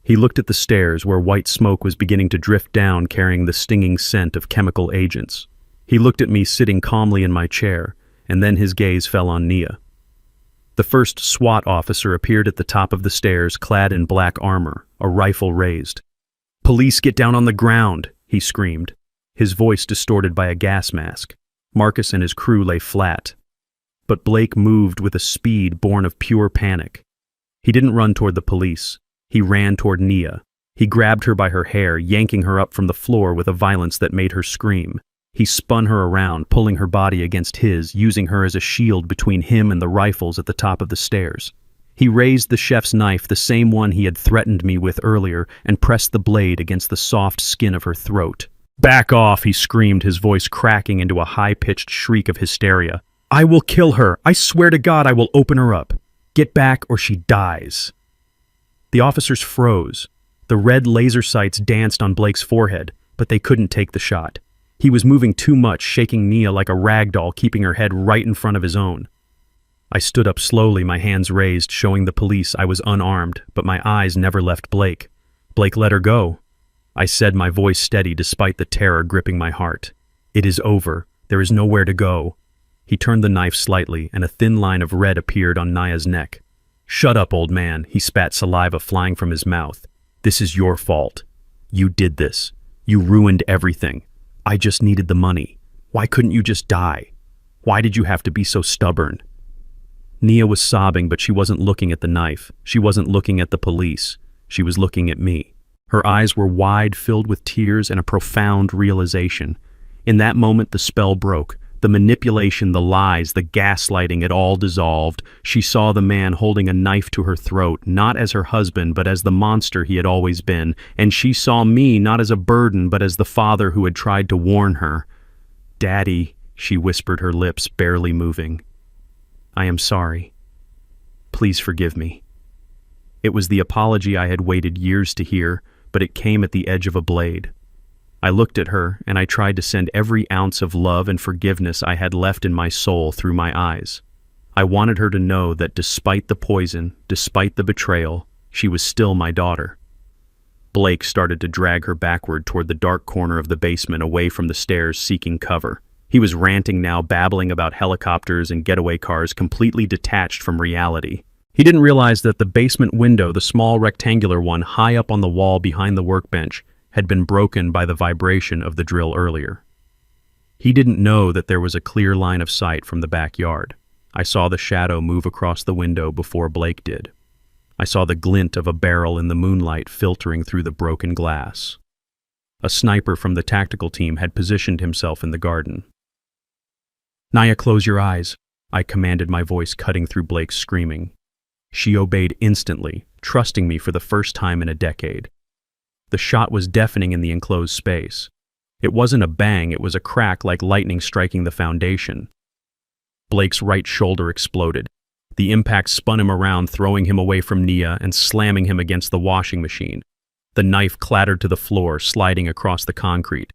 He looked at the stairs where white smoke was beginning to drift down, carrying the stinging scent of chemical agents. He looked at me sitting calmly in my chair, and then his gaze fell on Nia. The first SWAT officer appeared at the top of the stairs, clad in black armor, a rifle raised. "Police, get down on the ground!" he screamed, his voice distorted by a gas mask. Marcus and his crew lay flat. But Blake moved with a speed born of pure panic. He didn't run toward the police. He ran toward Nia. He grabbed her by her hair, yanking her up from the floor with a violence that made her scream. He spun her around, pulling her body against his, using her as a shield between him and the rifles at the top of the stairs. He raised the chef's knife, the same one he had threatened me with earlier, and pressed the blade against the soft skin of her throat. "Back off," he screamed, his voice cracking into a high-pitched shriek of hysteria. "I will kill her. I swear to God I will open her up. Get back or she dies." The officers froze. The red laser sights danced on Blake's forehead, but they couldn't take the shot. He was moving too much, shaking Nia like a rag doll, keeping her head right in front of his own. I stood up slowly, my hands raised, showing the police I was unarmed, but my eyes never left Blake. "Blake, let her go," I said, my voice steady despite the terror gripping my heart. "It is over. There is nowhere to go." He turned the knife slightly, and a thin line of red appeared on Nia's neck. "Shut up, old man," he spat, saliva flying from his mouth. "This is your fault. You did this. You ruined everything. I just needed the money. Why couldn't you just die? Why did you have to be so stubborn?" Nia was sobbing, but she wasn't looking at the knife. She wasn't looking at the police. She was looking at me. Her eyes were wide, filled with tears and a profound realization. In that moment, the spell broke. The manipulation, the lies, the gaslighting, it all dissolved. She saw the man holding a knife to her throat, not as her husband, but as the monster he had always been. And she saw me not as a burden, but as the father who had tried to warn her. "Daddy," she whispered, her lips barely moving. "I am sorry. Please forgive me." It was the apology I had waited years to hear, but it came at the edge of a blade. I looked at her, and I tried to send every ounce of love and forgiveness I had left in my soul through my eyes. I wanted her to know that despite the poison, despite the betrayal, she was still my daughter. Blake started to drag her backward toward the dark corner of the basement, away from the stairs, seeking cover. He was ranting now, babbling about helicopters and getaway cars, completely detached from reality. He didn't realize that the basement window, the small rectangular one high up on the wall behind the workbench, had been broken by the vibration of the drill earlier. He didn't know that there was a clear line of sight from the backyard. I saw the shadow move across the window before Blake did. I saw the glint of a barrel in the moonlight filtering through the broken glass. A sniper from the tactical team had positioned himself in the garden. "Naya, close your eyes," I commanded, my voice cutting through Blake's screaming. She obeyed instantly, trusting me for the first time in a decade. The shot was deafening in the enclosed space. It wasn't a bang, it was a crack like lightning striking the foundation. Blake's right shoulder exploded. The impact spun him around, throwing him away from Nia and slamming him against the washing machine. The knife clattered to the floor, sliding across the concrete.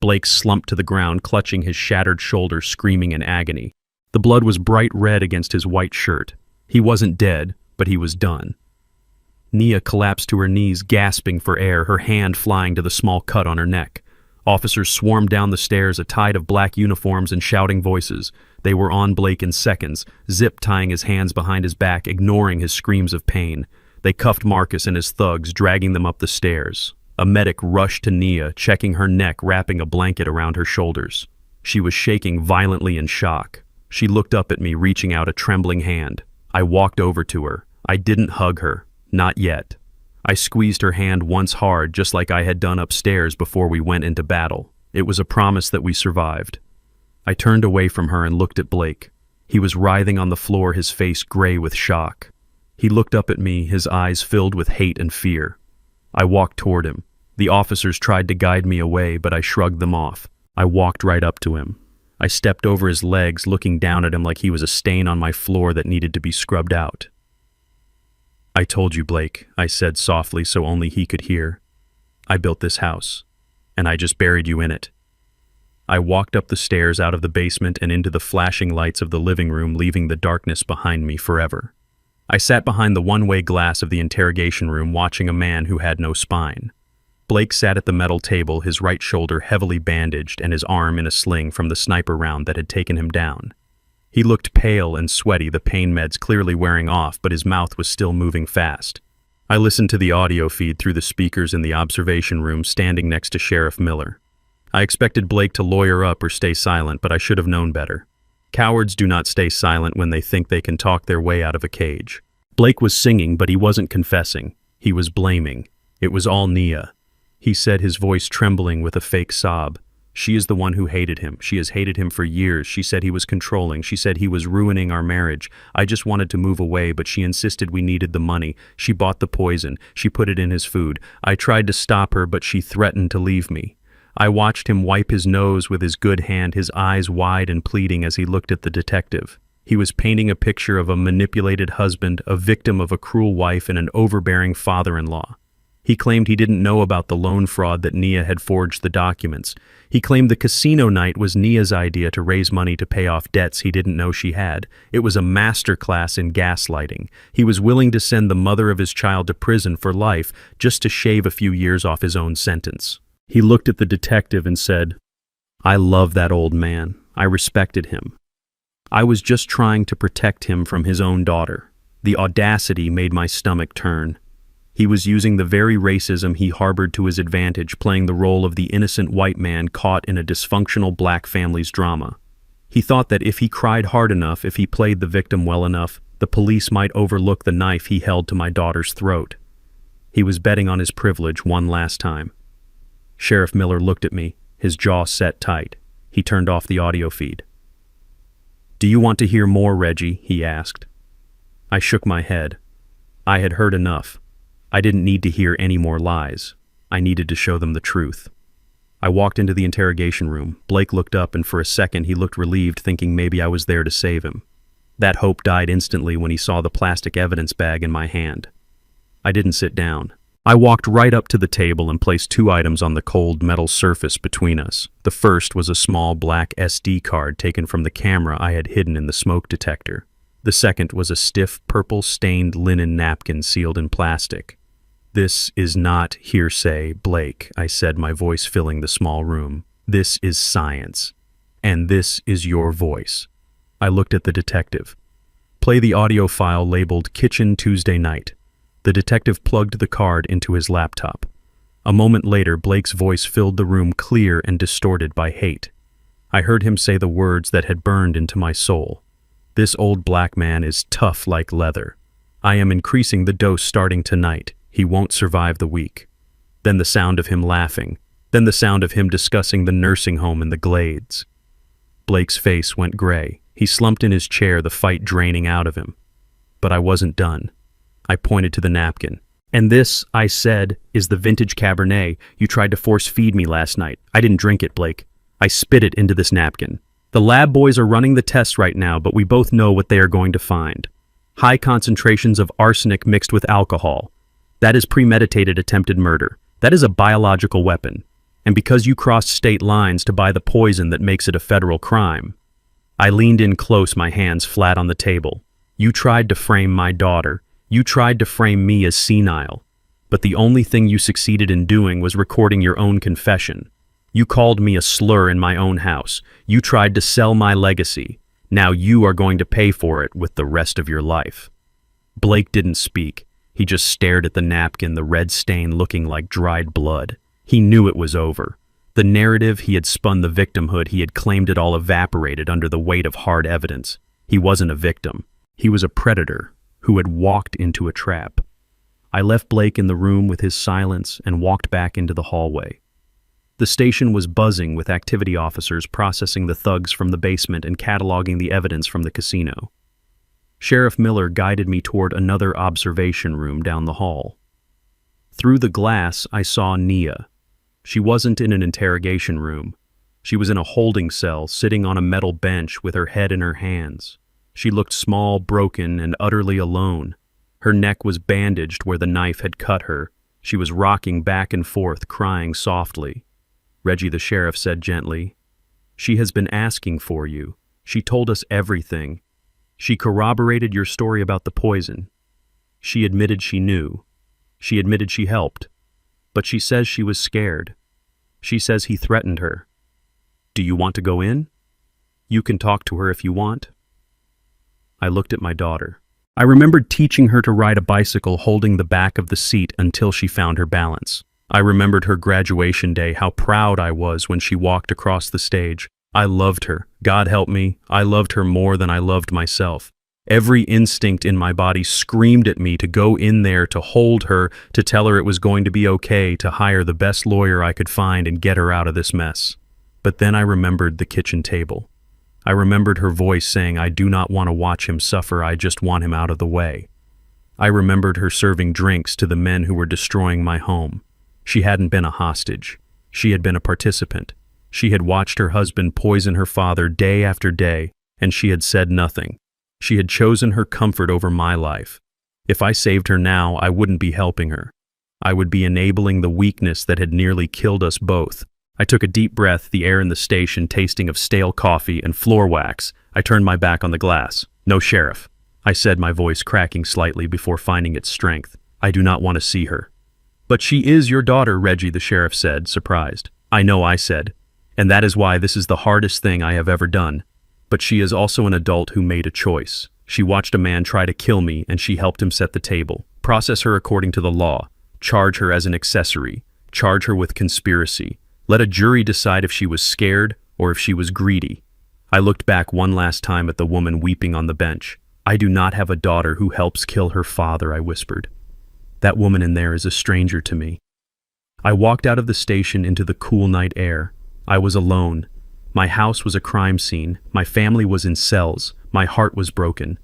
Blake slumped to the ground, clutching his shattered shoulder, screaming in agony. The blood was bright red against his white shirt. He wasn't dead, but he was done. Nia collapsed to her knees, gasping for air, her hand flying to the small cut on her neck. Officers swarmed down the stairs, a tide of black uniforms and shouting voices. They were on Blake in seconds, zip-tying his hands behind his back, ignoring his screams of pain. They cuffed Marcus and his thugs, dragging them up the stairs. A medic rushed to Nia, checking her neck, wrapping a blanket around her shoulders. She was shaking violently in shock. She looked up at me, reaching out a trembling hand. I walked over to her. I didn't hug her. Not yet. I squeezed her hand once hard, just like I had done upstairs before we went into battle. It was a promise that we survived. I turned away from her and looked at Blake. He was writhing on the floor, his face gray with shock. He looked up at me, his eyes filled with hate and fear. I walked toward him. The officers tried to guide me away, but I shrugged them off. I walked right up to him. I stepped over his legs, looking down at him like he was a stain on my floor that needed to be scrubbed out. "I told you, Blake," I said softly so only he could hear. "I built this house, and I just buried you in it." I walked up the stairs, out of the basement and into the flashing lights of the living room, leaving the darkness behind me forever. I sat behind the one-way glass of the interrogation room, watching a man who had no spine. Blake sat at the metal table, his right shoulder heavily bandaged and his arm in a sling from the sniper round that had taken him down. He looked pale and sweaty, the pain meds clearly wearing off, but his mouth was still moving fast. I listened to the audio feed through the speakers in the observation room, standing next to Sheriff Miller. I expected Blake to lawyer up or stay silent, but I should have known better. Cowards do not stay silent when they think they can talk their way out of a cage. Blake was singing, but he wasn't confessing. He was blaming. It was all Nia. He said, his voice trembling with a fake sob. "She is the one who hated him. She has hated him for years. She said he was controlling. She said he was ruining our marriage. I just wanted to move away, but she insisted we needed the money. She bought the poison. She put it in his food. I tried to stop her, but she threatened to leave me." I watched him wipe his nose with his good hand, his eyes wide and pleading as he looked at the detective. He was painting a picture of a manipulated husband, a victim of a cruel wife, and an overbearing father-in-law. He claimed he didn't know about the loan fraud, that Nia had forged the documents. He claimed the casino night was Nia's idea to raise money to pay off debts he didn't know she had. It was a masterclass in gaslighting. He was willing to send the mother of his child to prison for life just to shave a few years off his own sentence. He looked at the detective and said, "I love that old man. I respected him. I was just trying to protect him from his own daughter." The audacity made my stomach turn. He was using the very racism he harbored to his advantage, playing the role of the innocent white man caught in a dysfunctional black family's drama. He thought that if he cried hard enough, if he played the victim well enough, the police might overlook the knife he held to my daughter's throat. He was betting on his privilege one last time. Sheriff Miller looked at me, his jaw set tight. He turned off the audio feed. "Do you want to hear more, Reggie?" he asked. I shook my head. I had heard enough. I didn't need to hear any more lies. I needed to show them the truth. I walked into the interrogation room. Blake looked up, and for a second he looked relieved, thinking maybe I was there to save him. That hope died instantly when he saw the plastic evidence bag in my hand. I didn't sit down. I walked right up to the table and placed two items on the cold metal surface between us. The first was a small black SD card taken from the camera I had hidden in the smoke detector. The second was a stiff, purple-stained linen napkin sealed in plastic. "This is not hearsay, Blake," I said, my voice filling the small room. "This is science. And this is your voice." I looked at the detective. "Play the audio file labeled Kitchen Tuesday Night." The detective plugged the card into his laptop. A moment later, Blake's voice filled the room, clear and distorted by hate. I heard him say the words that had burned into my soul. "This old black man is tough like leather. I am increasing the dose starting tonight. He won't survive the week." Then the sound of him laughing. Then the sound of him discussing the nursing home in the Glades. Blake's face went gray. He slumped in his chair, the fight draining out of him. But I wasn't done. I pointed to the napkin. "And this," I said, "is the vintage Cabernet you tried to force feed me last night. I didn't drink it, Blake. I spit it into this napkin. The lab boys are running the tests right now, but we both know what they are going to find. High concentrations of arsenic mixed with alcohol. That is premeditated attempted murder. That is a biological weapon. And because you crossed state lines to buy the poison that makes it a federal crime." I leaned in close, my hands flat on the table. "You tried to frame my daughter. You tried to frame me as senile. But the only thing you succeeded in doing was recording your own confession. You called me a slur in my own house. You tried to sell my legacy. Now you are going to pay for it with the rest of your life." Blake didn't speak. He just stared at the napkin, the red stain looking like dried blood. He knew it was over. The narrative he had spun, the victimhood he had claimed, it all evaporated under the weight of hard evidence. He wasn't a victim. He was a predator who had walked into a trap. I left Blake in the room with his silence and walked back into the hallway. The station was buzzing with activity officers processing the thugs from the basement and cataloging the evidence from the casino. Sheriff Miller guided me toward another observation room down the hall. Through the glass, I saw Nia. She wasn't in an interrogation room. She was in a holding cell, sitting on a metal bench with her head in her hands. She looked small, broken, and utterly alone. Her neck was bandaged where the knife had cut her. She was rocking back and forth, crying softly. Reggie, the sheriff, said gently, "She has been asking for you. She told us everything. She corroborated your story about the poison. She admitted she knew. She admitted she helped. But she says she was scared. She says he threatened her. Do you want to go in? You can talk to her if you want." I looked at my daughter. I remembered teaching her to ride a bicycle holding the back of the seat until she found her balance. I remembered her graduation day, how proud I was when she walked across the stage. I loved her. God help me, I loved her more than I loved myself. Every instinct in my body screamed at me to go in there, to hold her, to tell her it was going to be okay, to hire the best lawyer I could find and get her out of this mess. But then I remembered the kitchen table. I remembered her voice saying, "I do not want to watch him suffer, I just want him out of the way." I remembered her serving drinks to the men who were destroying my home. She hadn't been a hostage. She had been a participant. She had watched her husband poison her father day after day, and she had said nothing. She had chosen her comfort over my life. If I saved her now, I wouldn't be helping her. I would be enabling the weakness that had nearly killed us both. I took a deep breath, the air in the station tasting of stale coffee and floor wax. I turned my back on the glass. "No, Sheriff," I said, my voice cracking slightly before finding its strength. "I do not want to see her." "But she is your daughter, Reggie," the sheriff said, surprised. "I know," I said, "and that is why this is the hardest thing I have ever done. But she is also an adult who made a choice. She watched a man try to kill me, and she helped him set the table. Process her according to the law. Charge her as an accessory. Charge her with conspiracy. Let a jury decide if she was scared or if she was greedy." I looked back one last time at the woman weeping on the bench. "I do not have a daughter who helps kill her father," I whispered. "That woman in there is a stranger to me." I walked out of the station into the cool night air. I was alone. My house was a crime scene. My family was in cells. My heart was broken.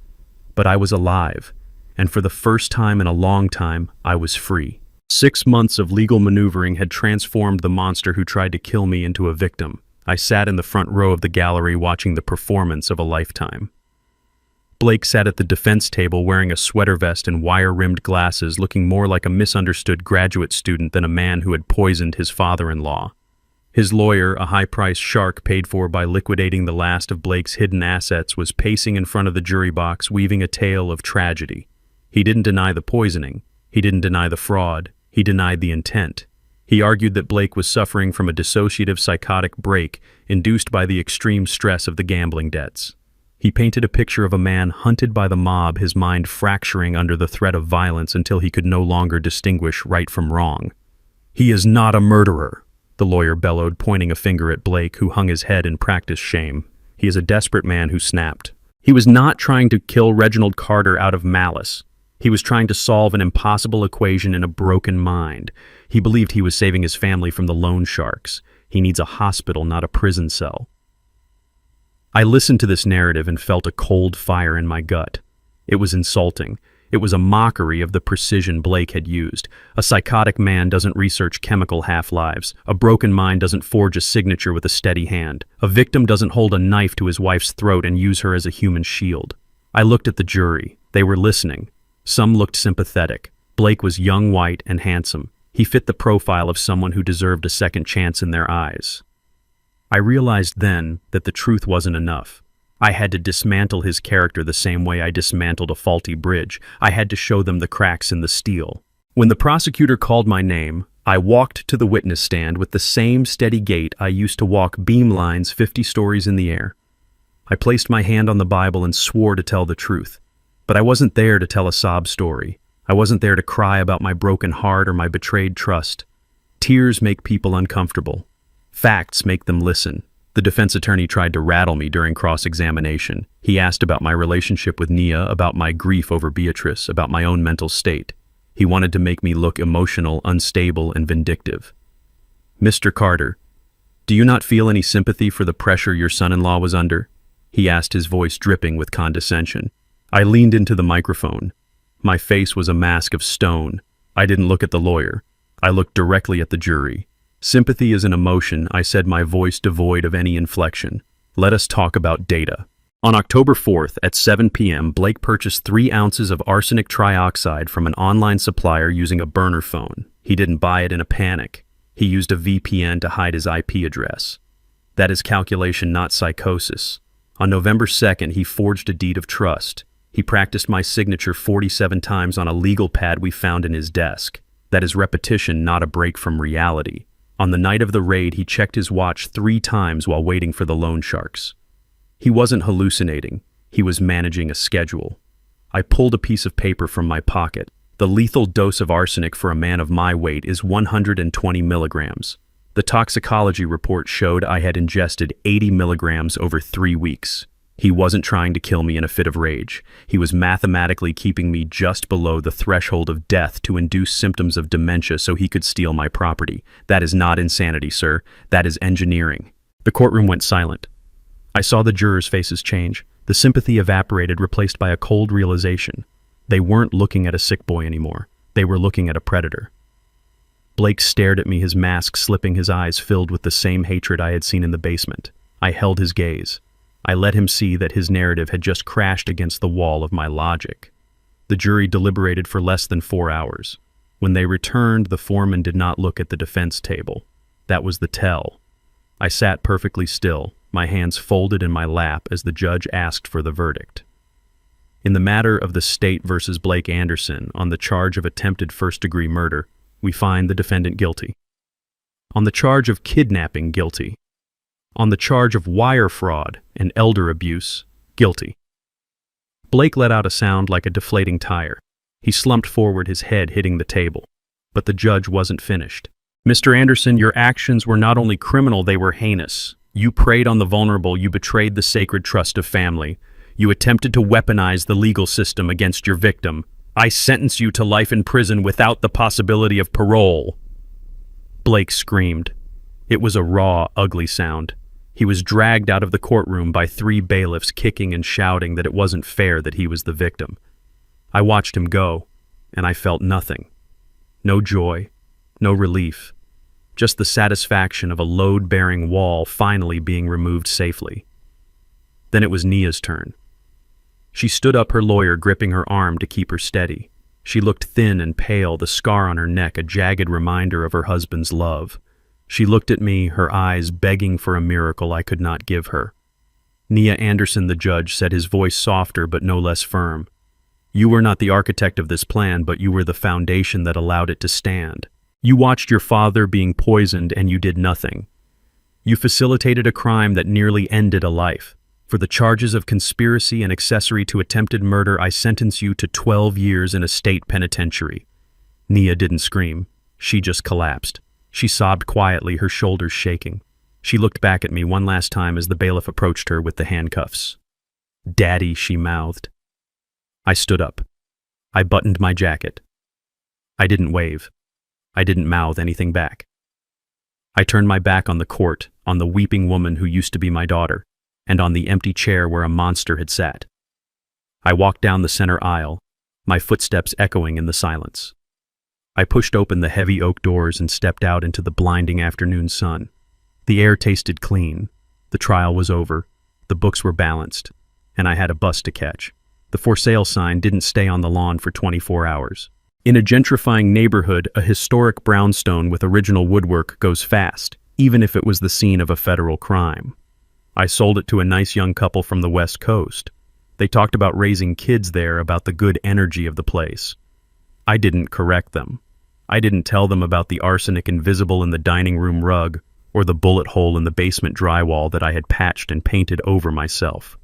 But I was alive, and for the first time in a long time, I was free. 6 months of legal maneuvering had transformed the monster who tried to kill me into a victim. I sat in the front row of the gallery watching the performance of a lifetime. Blake sat at the defense table wearing a sweater vest and wire-rimmed glasses, looking more like a misunderstood graduate student than a man who had poisoned his father-in-law. His lawyer, a high-priced shark paid for by liquidating the last of Blake's hidden assets, was pacing in front of the jury box, weaving a tale of tragedy. He didn't deny the poisoning. He didn't deny the fraud. He denied the intent. He argued that Blake was suffering from a dissociative psychotic break induced by the extreme stress of the gambling debts. He painted a picture of a man hunted by the mob, his mind fracturing under the threat of violence until he could no longer distinguish right from wrong. "He is not a murderer," the lawyer bellowed, pointing a finger at Blake, who hung his head in practiced shame. "He is a desperate man who snapped. He was not trying to kill Reginald Carter out of malice. He was trying to solve an impossible equation in a broken mind. He believed he was saving his family from the loan sharks. He needs a hospital, not a prison cell." I listened to this narrative and felt a cold fire in my gut. It was insulting. It was a mockery of the precision Blake had used. A psychotic man doesn't research chemical half-lives. A broken mind doesn't forge a signature with a steady hand. A victim doesn't hold a knife to his wife's throat and use her as a human shield. I looked at the jury. They were listening. Some looked sympathetic. Blake was young, white, and handsome. He fit the profile of someone who deserved a second chance in their eyes. I realized then that the truth wasn't enough. I had to dismantle his character the same way I dismantled a faulty bridge. I had to show them the cracks in the steel. When the prosecutor called my name, I walked to the witness stand with the same steady gait I used to walk beam lines 50 stories in the air. I placed my hand on the Bible and swore to tell the truth. But I wasn't there to tell a sob story. I wasn't there to cry about my broken heart or my betrayed trust. Tears make people uncomfortable. Facts make them listen. The defense attorney tried to rattle me during cross-examination. He asked about my relationship with Nia, about my grief over Beatrice, about my own mental state. He wanted to make me look emotional, unstable, and vindictive. "Mr. Carter, do you not feel any sympathy for the pressure your son-in-law was under?" he asked, his voice dripping with condescension. I leaned into the microphone. My face was a mask of stone. I didn't look at the lawyer. I looked directly at the jury. "Sympathy is an emotion," I said, my voice devoid of any inflection. "Let us talk about data." On October 4th at 7 p.m., Blake purchased 3 ounces of arsenic trioxide from an online supplier using a burner phone. He didn't buy it in a panic. He used a VPN to hide his IP address. That is calculation, not psychosis. On November 2nd, he forged a deed of trust. He practiced my signature 47 times on a legal pad we found in his desk. That is repetition, not a break from reality. On the night of the raid, he checked his watch 3 times while waiting for the loan sharks. He wasn't hallucinating. He was managing a schedule. I pulled a piece of paper from my pocket. The lethal dose of arsenic for a man of my weight is 120 milligrams. The toxicology report showed I had ingested 80 milligrams over 3 weeks. He wasn't trying to kill me in a fit of rage. He was mathematically keeping me just below the threshold of death to induce symptoms of dementia so he could steal my property. That is not insanity, sir. That is engineering. The courtroom went silent. I saw the jurors' faces change. The sympathy evaporated, replaced by a cold realization. They weren't looking at a sick boy anymore. They were looking at a predator. Blake stared at me, his mask slipping, his eyes filled with the same hatred I had seen in the basement. I held his gaze. I let him see that his narrative had just crashed against the wall of my logic. The jury deliberated for less than 4 hours. When they returned, the foreman did not look at the defense table. That was the tell. I sat perfectly still, my hands folded in my lap as the judge asked for the verdict. In the matter of the State versus Blake Anderson on the charge of attempted first-degree murder, we find the defendant guilty. On the charge of kidnapping, guilty. On the charge of wire fraud and elder abuse, guilty. Blake let out a sound like a deflating tire. He slumped forward, his head hitting the table. But the judge wasn't finished. "Mr. Anderson, your actions were not only criminal, they were heinous. You preyed on the vulnerable, you betrayed the sacred trust of family. You attempted to weaponize the legal system against your victim. I sentence you to life in prison without the possibility of parole." Blake screamed. It was a raw, ugly sound. He was dragged out of the courtroom by 3 bailiffs, kicking and shouting that it wasn't fair that he was the victim. I watched him go, and I felt nothing. No joy, no relief, just the satisfaction of a load-bearing wall finally being removed safely. Then it was Nia's turn. She stood up, her lawyer gripping her arm to keep her steady. She looked thin and pale, the scar on her neck a jagged reminder of her husband's love. She looked at me, her eyes begging for a miracle I could not give her. Nia Anderson, the judge, said, his voice softer but no less firm. You were not the architect of this plan, but you were the foundation that allowed it to stand. You watched your father being poisoned and you did nothing. You facilitated a crime that nearly ended a life. For the charges of conspiracy and accessory to attempted murder, I sentence you to 12 years in a state penitentiary. Nia didn't scream. She just collapsed. She sobbed quietly, her shoulders shaking. She looked back at me one last time as the bailiff approached her with the handcuffs. "Daddy," she mouthed. I stood up. I buttoned my jacket. I didn't wave. I didn't mouth anything back. I turned my back on the court, on the weeping woman who used to be my daughter, and on the empty chair where a monster had sat. I walked down the center aisle, my footsteps echoing in the silence. I pushed open the heavy oak doors and stepped out into the blinding afternoon sun. The air tasted clean. The trial was over. The books were balanced, and I had a bus to catch. The for sale sign didn't stay on the lawn for 24 hours. In a gentrifying neighborhood, a historic brownstone with original woodwork goes fast, even if it was the scene of a federal crime. I sold it to a nice young couple from the West Coast. They talked about raising kids there, about the good energy of the place. I didn't correct them. I didn't tell them about the arsenic invisible in the dining room rug or the bullet hole in the basement drywall that I had patched and painted over myself.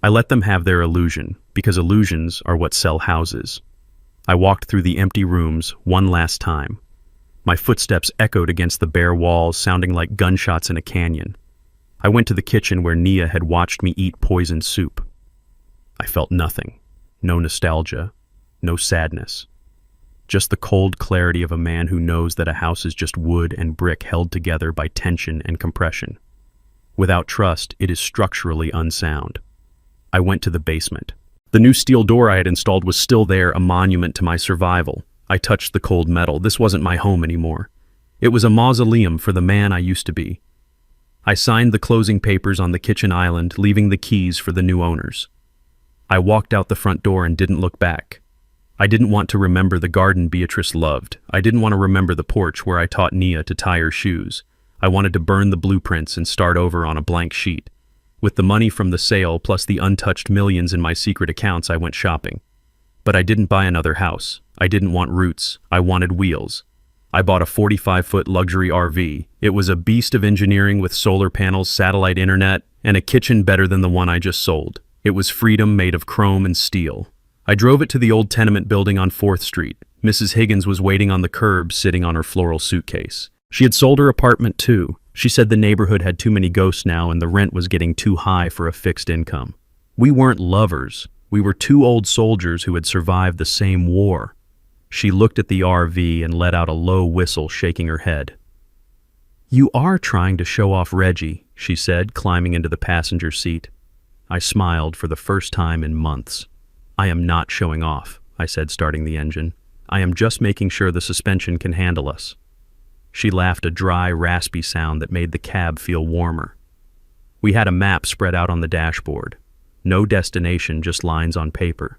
I let them have their illusion, because illusions are what sell houses. I walked through the empty rooms one last time. My footsteps echoed against the bare walls, sounding like gunshots in a canyon. I went to the kitchen where Nia had watched me eat poisoned soup. I felt nothing. No nostalgia. No sadness. Just the cold clarity of a man who knows that a house is just wood and brick held together by tension and compression. Without trust, it is structurally unsound. I went to the basement. The new steel door I had installed was still there, a monument to my survival. I touched the cold metal. This wasn't my home anymore. It was a mausoleum for the man I used to be. I signed the closing papers on the kitchen island, leaving the keys for the new owners. I walked out the front door and didn't look back. I didn't want to remember the garden Beatrice loved. I didn't want to remember the porch where I taught Nia to tie her shoes. I wanted to burn the blueprints and start over on a blank sheet. With the money from the sale plus the untouched millions in my secret accounts, I went shopping. But I didn't buy another house. I didn't want roots. I wanted wheels. I bought a 45-foot luxury RV. It was a beast of engineering with solar panels, satellite internet, and a kitchen better than the one I just sold. It was freedom made of chrome and steel. I drove it to the old tenement building on 4th Street. Mrs. Higgins was waiting on the curb, sitting on her floral suitcase. She had sold her apartment too. She said the neighborhood had too many ghosts now and the rent was getting too high for a fixed income. We weren't lovers. We were two old soldiers who had survived the same war. She looked at the RV and let out a low whistle, shaking her head. "You are trying to show off Reggie," she said, climbing into the passenger seat. I smiled for the first time in months. "I am not showing off," I said, starting the engine. "I am just making sure the suspension can handle us." She laughed, a dry, raspy sound that made the cab feel warmer. We had a map spread out on the dashboard. No destination, just lines on paper.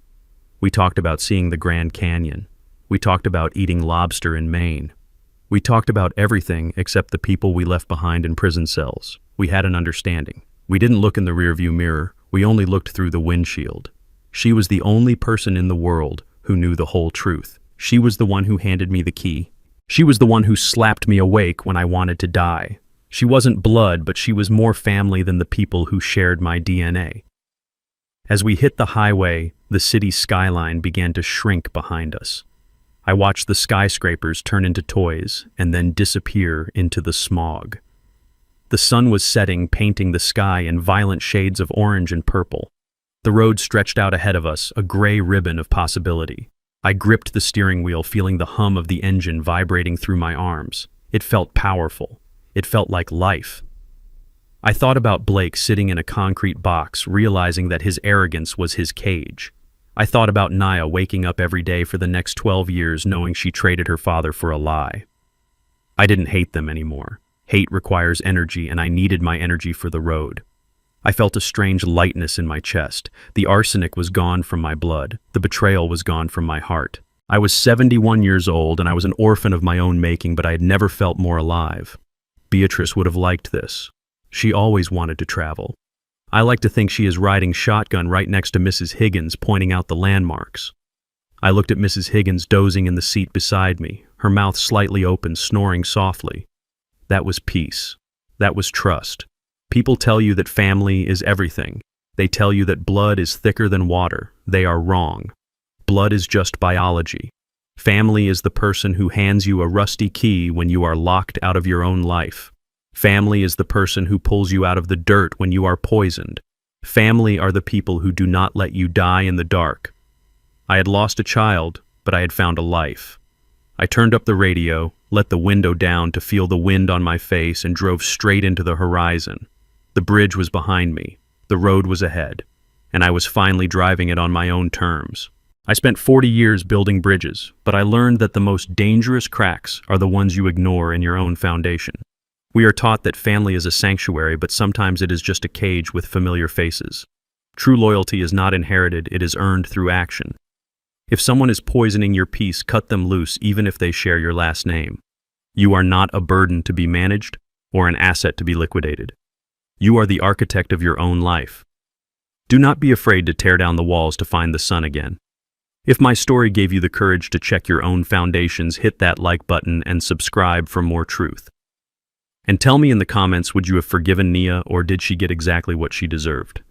We talked about seeing the Grand Canyon. We talked about eating lobster in Maine. We talked about everything except the people we left behind in prison cells. We had an understanding. We didn't look in the rearview mirror. We only looked through the windshield. She was the only person in the world who knew the whole truth. She was the one who handed me the key. She was the one who slapped me awake when I wanted to die. She wasn't blood, but she was more family than the people who shared my DNA. As we hit the highway, the city skyline began to shrink behind us. I watched the skyscrapers turn into toys and then disappear into the smog. The sun was setting, painting the sky in violent shades of orange and purple. The road stretched out ahead of us, a gray ribbon of possibility. I gripped the steering wheel, feeling the hum of the engine vibrating through my arms. It felt powerful. It felt like life. I thought about Blake sitting in a concrete box, realizing that his arrogance was his cage. I thought about Nia waking up every day for the next 12 years knowing she traded her father for a lie. I didn't hate them anymore. Hate requires energy, and I needed my energy for the road. I felt a strange lightness in my chest. The arsenic was gone from my blood. The betrayal was gone from my heart. I was 71 years old and I was an orphan of my own making, but I had never felt more alive. Beatrice would have liked this. She always wanted to travel. I like to think she is riding shotgun right next to Mrs. Higgins, pointing out the landmarks. I looked at Mrs. Higgins dozing in the seat beside me, her mouth slightly open, snoring softly. That was peace. That was trust. People tell you that family is everything. They tell you that blood is thicker than water. They are wrong. Blood is just biology. Family is the person who hands you a rusty key when you are locked out of your own life. Family is the person who pulls you out of the dirt when you are poisoned. Family are the people who do not let you die in the dark. I had lost a child, but I had found a life. I turned up the radio, let the window down to feel the wind on my face, and drove straight into the horizon. The bridge was behind me, the road was ahead, and I was finally driving it on my own terms. I spent 40 years building bridges, but I learned that the most dangerous cracks are the ones you ignore in your own foundation. We are taught that family is a sanctuary, but sometimes it is just a cage with familiar faces. True loyalty is not inherited, it is earned through action. If someone is poisoning your peace, cut them loose even if they share your last name. You are not a burden to be managed or an asset to be liquidated. You are the architect of your own life. Do not be afraid to tear down the walls to find the sun again. If my story gave you the courage to check your own foundations, hit that like button and subscribe for more truth. And tell me in the comments, would you have forgiven Nia, or did she get exactly what she deserved?